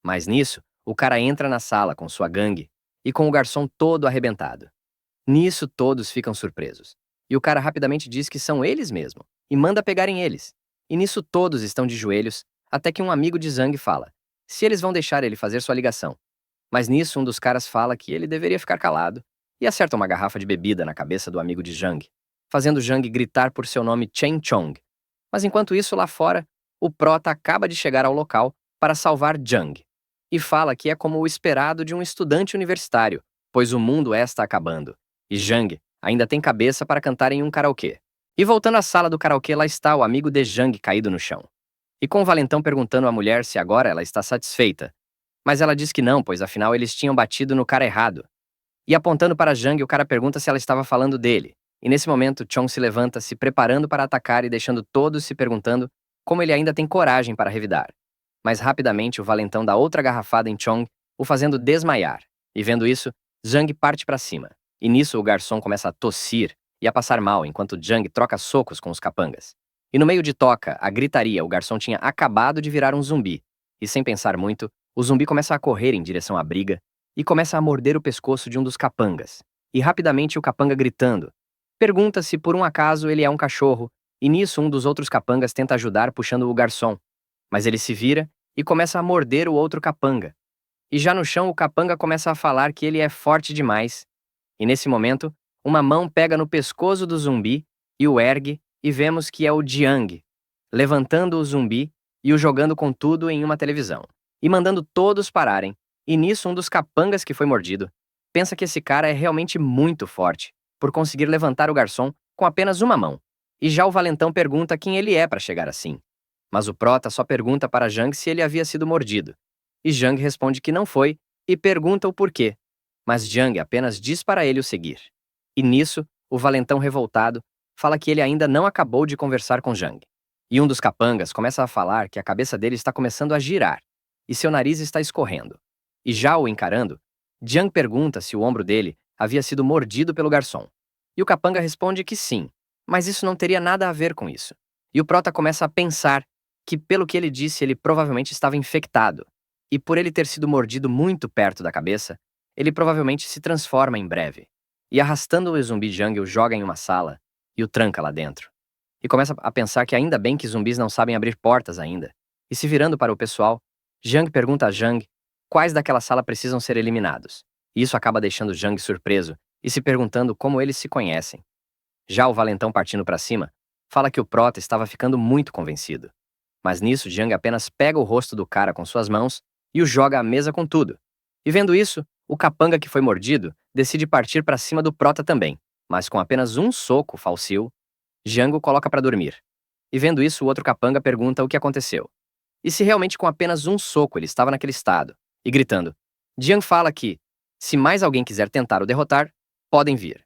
Speaker 1: Mas nisso, o cara entra na sala com sua gangue e com o garçom todo arrebentado. Nisso todos ficam surpresos. E o cara rapidamente diz que são eles mesmo e manda pegarem eles. E nisso todos estão de joelhos, até que um amigo de Zhang fala se eles vão deixar ele fazer sua ligação. Mas nisso um dos caras fala que ele deveria ficar calado e acerta uma garrafa de bebida na cabeça do amigo de Zhang, fazendo Zhang gritar por seu nome Chen Chong. Mas enquanto isso lá fora, o prota acaba de chegar ao local para salvar Jang e fala que é como o esperado de um estudante universitário, pois o mundo está acabando, e Jang ainda tem cabeça para cantar em um karaokê. E voltando à sala do karaokê, lá está o amigo de Jang caído no chão. E com o valentão perguntando à mulher se agora ela está satisfeita. Mas ela diz que não, pois afinal eles tinham batido no cara errado. E apontando para Jang, o cara pergunta se ela estava falando dele. E nesse momento, Chong se levanta, se preparando para atacar e deixando todos se perguntando como ele ainda tem coragem para revidar. Mas rapidamente o valentão dá outra garrafada em Chong, o fazendo desmaiar. E vendo isso, Zhang parte para cima. E nisso o garçom começa a tossir e a passar mal, enquanto Zhang troca socos com os capangas. E no meio de toca, a gritaria, o garçom tinha acabado de virar um zumbi. E sem pensar muito, o zumbi começa a correr em direção à briga e começa a morder o pescoço de um dos capangas. E rapidamente o capanga gritando pergunta se por um acaso ele é um cachorro, e nisso um dos outros capangas tenta ajudar puxando o garçom. Mas ele se vira e começa a morder o outro capanga. E já no chão o capanga começa a falar que ele é forte demais. E nesse momento, uma mão pega no pescoço do zumbi e o ergue, e vemos que é o Jiang, levantando o zumbi e o jogando com tudo em uma televisão, e mandando todos pararem. E nisso um dos capangas que foi mordido pensa que esse cara é realmente muito forte, por conseguir levantar o garçom com apenas uma mão. E já o valentão pergunta quem ele é para chegar assim. Mas o prota só pergunta para Jang se ele havia sido mordido. E Jang responde que não foi e pergunta o porquê. Mas Jang apenas diz para ele o seguir. E nisso, o valentão revoltado fala que ele ainda não acabou de conversar com Jang. E um dos capangas começa a falar que a cabeça dele está começando a girar e seu nariz está escorrendo. E já o encarando, Jang pergunta se o ombro dele havia sido mordido pelo garçom. E o capanga responde que sim, mas isso não teria nada a ver com isso. E o prota começa a pensar que, pelo que ele disse, ele provavelmente estava infectado. E por ele ter sido mordido muito perto da cabeça, ele provavelmente se transforma em breve. E arrastando o zumbi Jang, o joga em uma sala e o tranca lá dentro. E começa a pensar que ainda bem que zumbis não sabem abrir portas ainda. E se virando para o pessoal, Jang pergunta a Jang quais daquela sala precisam ser eliminados. E isso acaba deixando Jang surpreso e se perguntando como eles se conhecem. Já o valentão partindo para cima, fala que o prota estava ficando muito convencido. Mas nisso, Jang apenas pega o rosto do cara com suas mãos e o joga à mesa com tudo. E vendo isso, o capanga que foi mordido decide partir para cima do prota também, mas com apenas um soco falsil, Jang o coloca para dormir. E vendo isso, o outro capanga pergunta o que aconteceu. E se realmente com apenas um soco ele estava naquele estado, e gritando. Jang fala que, se mais alguém quiser tentar o derrotar, podem vir.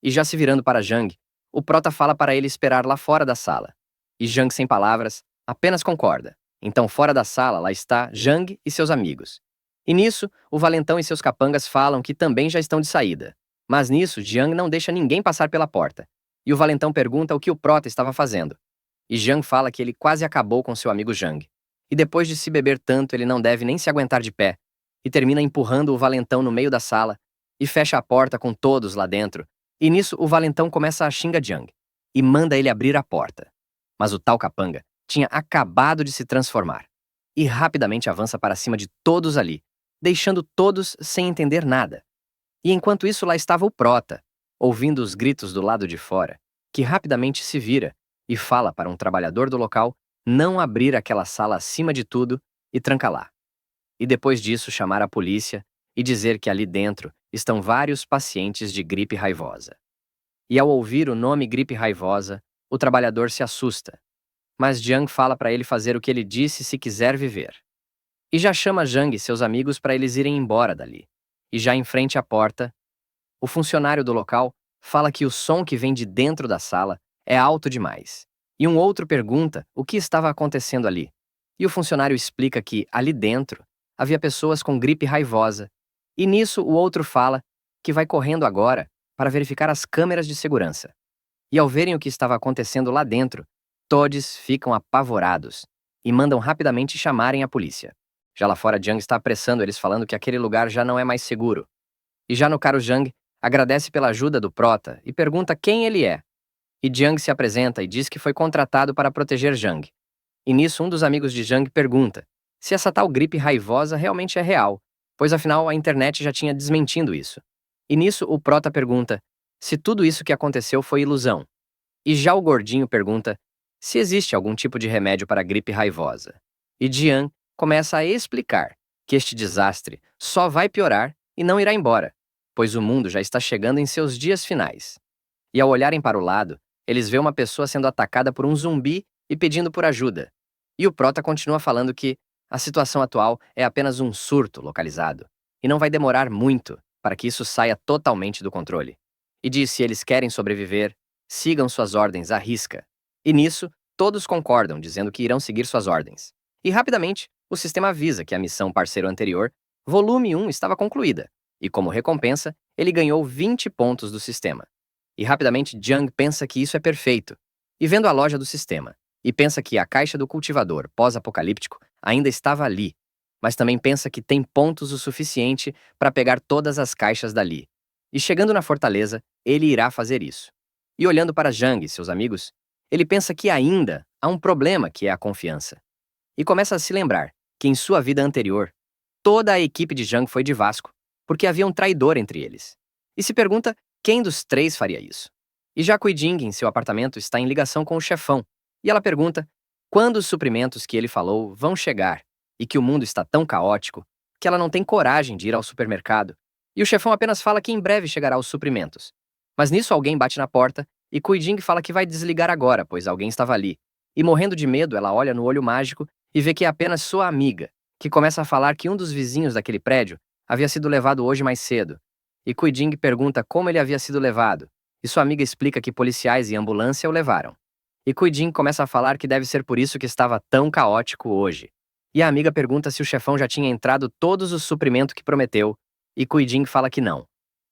Speaker 1: E já se virando para Jang, o prota fala para ele esperar lá fora da sala. E Jang, sem palavras, apenas concorda. Então fora da sala, lá está Jang e seus amigos. E nisso, o valentão e seus capangas falam que também já estão de saída. Mas nisso, Jang não deixa ninguém passar pela porta. E o valentão pergunta o que o prota estava fazendo. E Jang fala que ele quase acabou com seu amigo Jang. E depois de se beber tanto, ele não deve nem se aguentar de pé. E termina empurrando o valentão no meio da sala e fecha a porta com todos lá dentro. E nisso, o valentão começa a xingar Jang e manda ele abrir a porta. Mas o tal capanga tinha acabado de se transformar e rapidamente avança para cima de todos ali, deixando todos sem entender nada. E enquanto isso, lá estava o prota, ouvindo os gritos do lado de fora, que rapidamente se vira e fala para um trabalhador do local não abrir aquela sala acima de tudo e tranca lá. E depois disso chamar a polícia e dizer que ali dentro estão vários pacientes de gripe raivosa. E ao ouvir o nome gripe raivosa, o trabalhador se assusta, mas Jiang fala para ele fazer o que ele disse se quiser viver. E já chama Jiang e seus amigos para eles irem embora dali. E já em frente à porta, o funcionário do local fala que o som que vem de dentro da sala é alto demais. E um outro pergunta o que estava acontecendo ali. E o funcionário explica que, ali dentro, havia pessoas com gripe raivosa. E nisso o outro fala que vai correndo agora para verificar as câmeras de segurança. E ao verem o que estava acontecendo lá dentro, todos ficam apavorados e mandam rapidamente chamarem a polícia. Já lá fora, Jiang está apressando eles falando que aquele lugar já não é mais seguro. E já no caro Jiang, agradece pela ajuda do Prota e pergunta quem ele é. E Jiang se apresenta e diz que foi contratado para proteger Jiang. E nisso um dos amigos de Jiang pergunta se essa tal gripe raivosa realmente é real, pois afinal a internet já tinha desmentindo isso. E nisso o Prota pergunta se tudo isso que aconteceu foi ilusão. E já o gordinho pergunta se existe algum tipo de remédio para a gripe raivosa. E Jiang começa a explicar que este desastre só vai piorar e não irá embora, pois o mundo já está chegando em seus dias finais. E ao olharem para o lado, eles veem uma pessoa sendo atacada por um zumbi e pedindo por ajuda. E o Prota continua falando que a situação atual é apenas um surto localizado, e não vai demorar muito para que isso saia totalmente do controle. E diz se eles querem sobreviver, sigam suas ordens à risca. E nisso, todos concordam, dizendo que irão seguir suas ordens. E rapidamente, o sistema avisa que a missão parceiro anterior, volume 1, estava concluída, e como recompensa, ele ganhou 20 pontos do sistema. E rapidamente Jiang pensa que isso é perfeito, e vendo a loja do sistema, e pensa que a caixa do cultivador pós-apocalíptico ainda estava ali, mas também pensa que tem pontos o suficiente para pegar todas as caixas dali. E chegando na fortaleza, ele irá fazer isso. E olhando para Jiang e seus amigos, ele pensa que ainda há um problema que é a confiança. E começa a se lembrar que em sua vida anterior, toda a equipe de Jiang foi de Vasco, porque havia um traidor entre eles. E se pergunta quem dos três faria isso. E já Kuiding, em seu apartamento, está em ligação com o chefão, e ela pergunta quando os suprimentos que ele falou vão chegar, e que o mundo está tão caótico que ela não tem coragem de ir ao supermercado, e o chefão apenas fala que em breve chegará os suprimentos. Mas nisso alguém bate na porta, e Kuiding fala que vai desligar agora, pois alguém estava ali. E morrendo de medo, ela olha no olho mágico e vê que é apenas sua amiga, que começa a falar que um dos vizinhos daquele prédio havia sido levado hoje mais cedo. E Kuiding pergunta como ele havia sido levado, e sua amiga explica que policiais e ambulância o levaram. E Kuiding começa a falar que deve ser por isso que estava tão caótico hoje. E a amiga pergunta se o chefão já tinha entrado todos os suprimentos que prometeu, e Kuiding fala que não.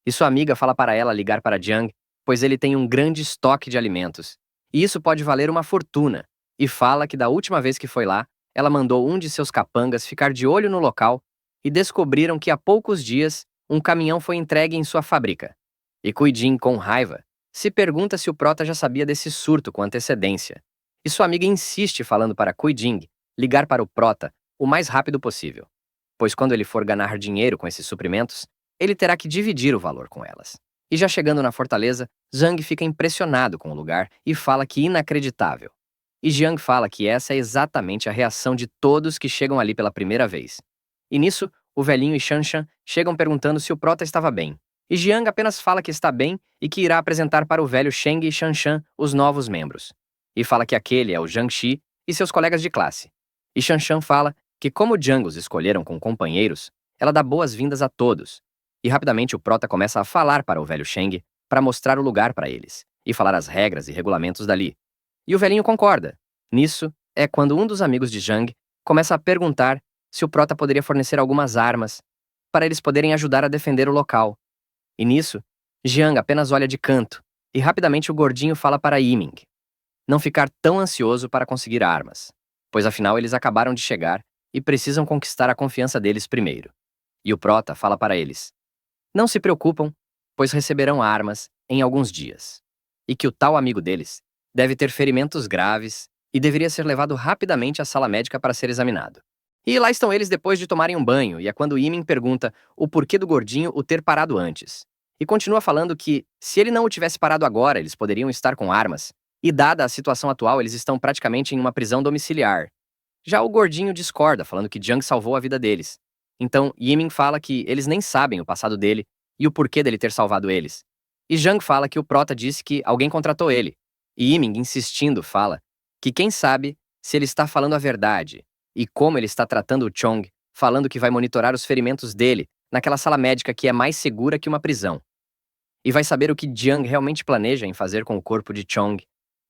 Speaker 1: E sua amiga fala para ela ligar para Jiang, pois ele tem um grande estoque de alimentos. E isso pode valer uma fortuna. E fala que da última vez que foi lá, ela mandou um de seus capangas ficar de olho no local e descobriram que há poucos dias um caminhão foi entregue em sua fábrica. E Kuiding, com raiva, se pergunta se o Prota já sabia desse surto com antecedência. E sua amiga insiste falando para Kuiding ligar para o Prota o mais rápido possível, pois quando ele for ganhar dinheiro com esses suprimentos, ele terá que dividir o valor com elas. E já chegando na fortaleza, Zhang fica impressionado com o lugar e fala que inacreditável. E Jiang fala que essa é exatamente a reação de todos que chegam ali pela primeira vez. E nisso, o velhinho e Shanshan chegam perguntando se o Prota estava bem. E Jiang apenas fala que está bem e que irá apresentar para o velho Sheng e Shanshan os novos membros. E fala que aquele é o Jiang Shi e seus colegas de classe. E Shanshan fala que como Jiang os escolheram com companheiros, ela dá boas-vindas a todos. E rapidamente o Prota começa a falar para o velho Sheng para mostrar o lugar para eles e falar as regras e regulamentos dali. E o velhinho concorda. Nisso é quando um dos amigos de Jiang começa a perguntar se o Prota poderia fornecer algumas armas para eles poderem ajudar a defender o local. E nisso, Jiang apenas olha de canto e rapidamente o gordinho fala para Yiming não ficar tão ansioso para conseguir armas, pois afinal eles acabaram de chegar e precisam conquistar a confiança deles primeiro. E o Prota fala para eles não se preocupam, pois receberão armas em alguns dias. E que o tal amigo deles deve ter ferimentos graves e deveria ser levado rapidamente à sala médica para ser examinado. E lá estão eles depois de tomarem um banho, e é quando Yiming pergunta o porquê do gordinho o ter parado antes. e continua falando que, se ele não o tivesse parado agora, eles poderiam estar com armas, e dada a situação atual, eles estão praticamente em uma prisão domiciliar. Já o gordinho discorda, falando que Jung salvou a vida deles. Então, Yimin fala que eles nem sabem o passado dele e o porquê dele ter salvado eles. E Jung fala que o prota disse que alguém contratou ele. E Yimin, insistindo, fala que quem sabe se ele está falando a verdade e como ele está tratando o Chong, falando que vai monitorar os ferimentos dele naquela sala médica que é mais segura que uma prisão. E vai saber o que Jiang realmente planeja em fazer com o corpo de Chong.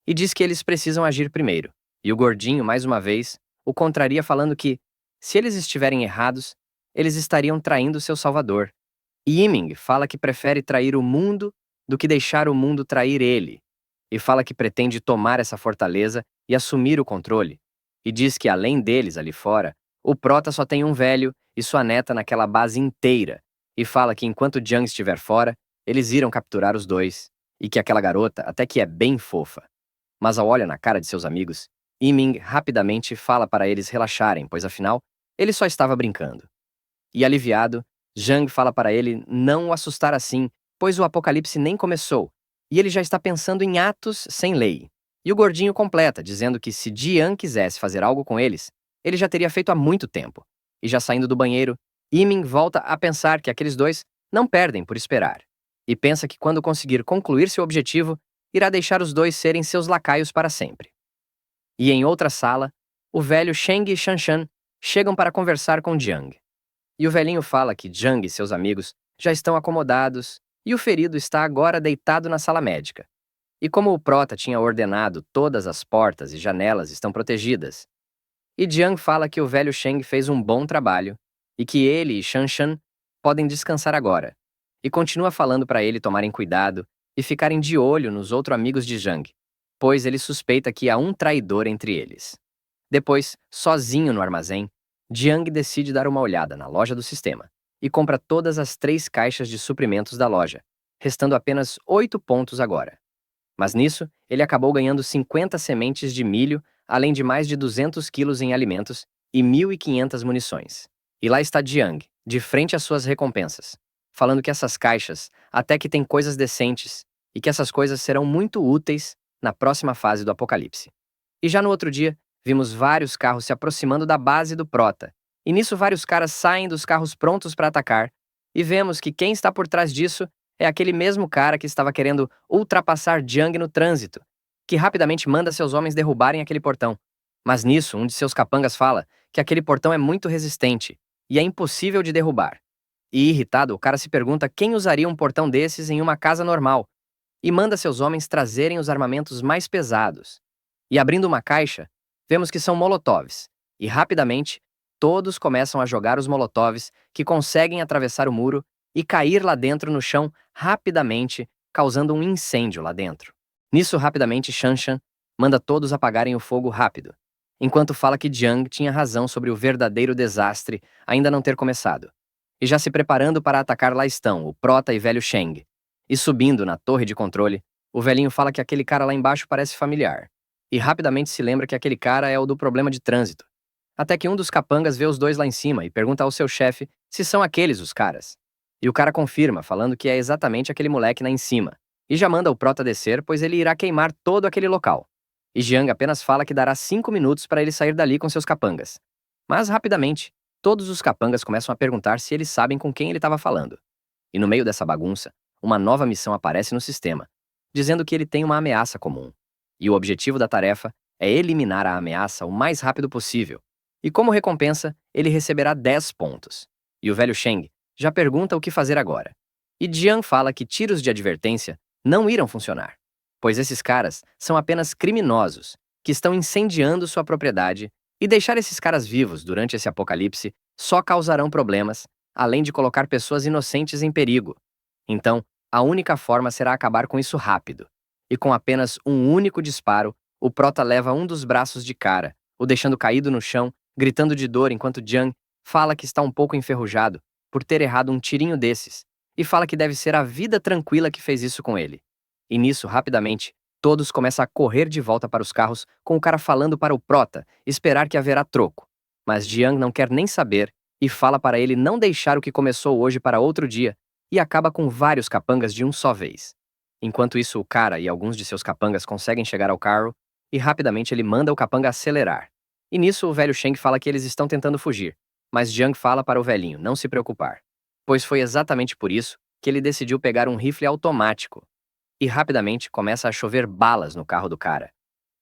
Speaker 1: E diz que eles precisam agir primeiro. E o gordinho, mais uma vez, o contraria falando que, se eles estiverem errados, eles estariam traindo seu salvador. E Yiming fala que prefere trair o mundo do que deixar o mundo trair ele. E fala que pretende tomar essa fortaleza e assumir o controle. E diz que, além deles ali fora, o Prota só tem um velho e sua neta naquela base inteira. E fala que enquanto Jiang estiver fora, eles irão capturar os dois. E que aquela garota até que é bem fofa. Mas ao olhar na cara de seus amigos, Yiming rapidamente fala para eles relaxarem, pois afinal, ele só estava brincando. E aliviado, Zhang fala para ele não o assustar assim, pois o apocalipse nem começou, e ele já está pensando em atos sem lei. E o gordinho completa, dizendo que se Jian quisesse fazer algo com eles, ele já teria feito há muito tempo. E já saindo do banheiro, Yiming volta a pensar que aqueles dois não perdem por esperar. E pensa que quando conseguir concluir seu objetivo, irá deixar os dois serem seus lacaios para sempre. E em outra sala, o velho Sheng e Shanshan chegam para conversar com Jiang. E o velhinho fala que Jiang e seus amigos já estão acomodados e o ferido está agora deitado na sala médica. E como o Prota tinha ordenado, todas as portas e janelas estão protegidas. E Jiang fala que o velho Sheng fez um bom trabalho e que ele e Shanshan podem descansar agora. E continua falando para ele tomarem cuidado e ficarem de olho nos outros amigos de Jiang, pois ele suspeita que há um traidor entre eles. Depois, sozinho no armazém, Jiang decide dar uma olhada na loja do sistema e compra todas as 3 caixas de suprimentos da loja, restando apenas 8 pontos agora. Mas nisso, ele acabou ganhando 50 sementes de milho, além de mais de 200 quilos em alimentos e 1.500 munições. E lá está Jiang, de frente às suas recompensas, falando que essas caixas até que têm coisas decentes e que essas coisas serão muito úteis na próxima fase do apocalipse. E já no outro dia, vimos vários carros se aproximando da base do Prota, e nisso vários caras saem dos carros prontos para atacar, e vemos que quem está por trás disso é aquele mesmo cara que estava querendo ultrapassar Jiang no trânsito, que rapidamente manda seus homens derrubarem aquele portão. Mas nisso, um de seus capangas fala que aquele portão é muito resistente e é impossível de derrubar. E irritado, o cara se pergunta quem usaria um portão desses em uma casa normal, e manda seus homens trazerem os armamentos mais pesados. E abrindo uma caixa, vemos que são molotovs, e rapidamente, todos começam a jogar os molotovs que conseguem atravessar o muro e cair lá dentro no chão rapidamente, causando um incêndio lá dentro. Nisso, rapidamente, Shanshan manda todos apagarem o fogo rápido, enquanto fala que Jiang tinha razão sobre o verdadeiro desastre ainda não ter começado. E já se preparando para atacar lá estão o Prota e velho Sheng. E subindo na torre de controle, o velhinho fala que aquele cara lá embaixo parece familiar. E rapidamente se lembra que aquele cara é o do problema de trânsito. Até que um dos capangas vê os dois lá em cima e pergunta ao seu chefe se são aqueles os caras. E o cara confirma, falando que é exatamente aquele moleque lá em cima. E já manda o Prota descer, pois ele irá queimar todo aquele local. E Jiang apenas fala que dará 5 minutos para ele sair dali com seus capangas. Mas rapidamente, todos os capangas começam a perguntar se eles sabem com quem ele estava falando. E no meio dessa bagunça, uma nova missão aparece no sistema, dizendo que ele tem uma ameaça comum. E o objetivo da tarefa é eliminar a ameaça o mais rápido possível. E como recompensa, ele receberá 10 pontos. E o velho Sheng já pergunta o que fazer agora. E Jiang fala que tiros de advertência não irão funcionar, pois esses caras são apenas criminosos que estão incendiando sua propriedade, e deixar esses caras vivos durante esse apocalipse só causarão problemas, além de colocar pessoas inocentes em perigo. Então, a única forma será acabar com isso rápido. E com apenas um único disparo, o Prota leva um dos braços de cara, o deixando caído no chão, gritando de dor enquanto Jiang fala que está um pouco enferrujado por ter errado um tirinho desses, e fala que deve ser a vida tranquila que fez isso com ele. E nisso, rapidamente, todos começam a correr de volta para os carros, com o cara falando para o Prota esperar que haverá troco. Mas Jiang não quer nem saber e fala para ele não deixar o que começou hoje para outro dia, e acaba com vários capangas de um só vez. Enquanto isso, o cara e alguns de seus capangas conseguem chegar ao carro e rapidamente ele manda o capanga acelerar. E nisso o velho Sheng fala que eles estão tentando fugir, mas Jiang fala para o velhinho não se preocupar, pois foi exatamente por isso que ele decidiu pegar um rifle automático. E rapidamente começa a chover balas no carro do cara.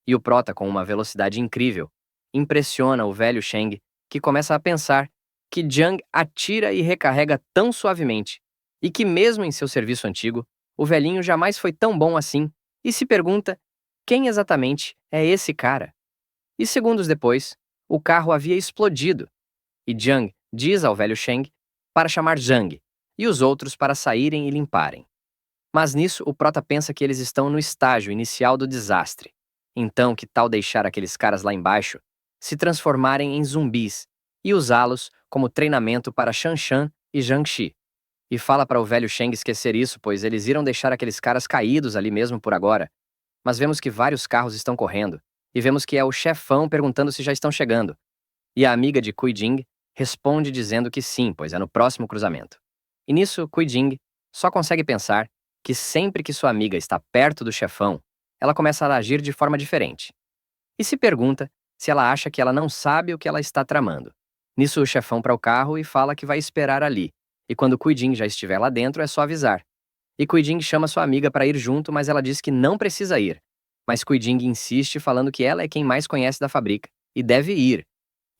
Speaker 1: E o prota, com uma velocidade incrível, impressiona o velho Sheng, que começa a pensar que Jiang atira e recarrega tão suavemente, e que mesmo em seu serviço antigo, o velhinho jamais foi tão bom assim, e se pergunta quem exatamente é esse cara. E segundos depois, o carro havia explodido, e Jiang diz ao velho Sheng para chamar Zhang, e os outros para saírem e limparem. Mas nisso, o prota pensa que eles estão no estágio inicial do desastre. Então, que tal deixar aqueles caras lá embaixo se transformarem em zumbis e usá-los como treinamento para Shanshan e Jiangxi? E fala para o velho Sheng esquecer isso, pois eles irão deixar aqueles caras caídos ali mesmo por agora. Mas vemos que vários carros estão correndo, e vemos que é o chefão perguntando se já estão chegando. E a amiga de Kui Jing responde dizendo que sim, pois é no próximo cruzamento. E nisso, Kui Jing só consegue pensar que sempre que sua amiga está perto do chefão, ela começa a agir de forma diferente. E se pergunta se ela acha que ela não sabe o que ela está tramando. Nisso, o chefão para o carro e fala que vai esperar ali. E quando Kui Jing já estiver lá dentro, é só avisar. E Kui Jing chama sua amiga para ir junto, mas ela diz que não precisa ir. Mas Kui Jing insiste, falando que ela é quem mais conhece da fábrica e deve ir.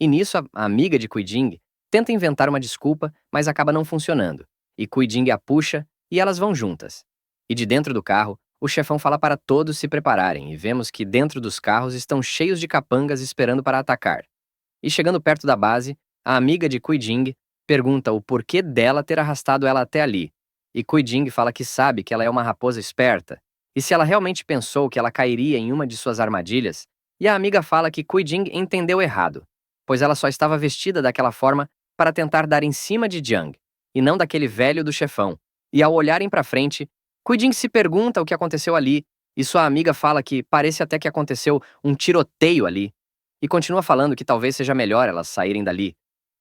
Speaker 1: E nisso, a amiga de Kui Jing tenta inventar uma desculpa, mas acaba não funcionando. E Kui Jing a puxa e elas vão juntas. E de dentro do carro, o chefão fala para todos se prepararem e vemos que dentro dos carros estão cheios de capangas esperando para atacar. E chegando perto da base, a amiga de Kui Jing pergunta o porquê dela ter arrastado ela até ali. E Kui Jing fala que sabe que ela é uma raposa esperta, e se ela realmente pensou que ela cairia em uma de suas armadilhas, e a amiga fala que Kui Jing entendeu errado, pois ela só estava vestida daquela forma para tentar dar em cima de Jiang, e não daquele velho do chefão. E ao olharem para frente, Kui Jing se pergunta o que aconteceu ali, e sua amiga fala que parece até que aconteceu um tiroteio ali, e continua falando que talvez seja melhor elas saírem dali.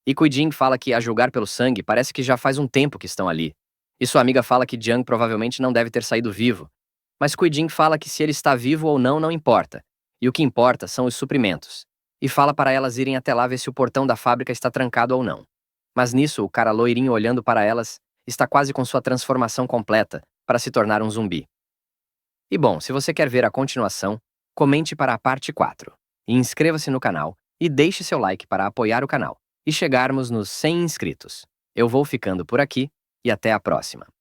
Speaker 1: E Kui Jing fala que, a julgar pelo sangue, parece que já faz um tempo que estão ali. E sua amiga fala que Jiang provavelmente não deve ter saído vivo. Mas Kui Jing fala que se ele está vivo ou não importa. E o que importa são os suprimentos. E fala para elas irem até lá ver se o portão da fábrica está trancado ou não. Mas nisso, o cara loirinho olhando para elas, está quase com sua transformação completa, para se tornar um zumbi. E bom, se você quer ver a continuação, comente para a parte 4. E inscreva-se no canal, e deixe seu like para apoiar o canal, e chegarmos nos 100 inscritos. Eu vou ficando por aqui, e até a próxima.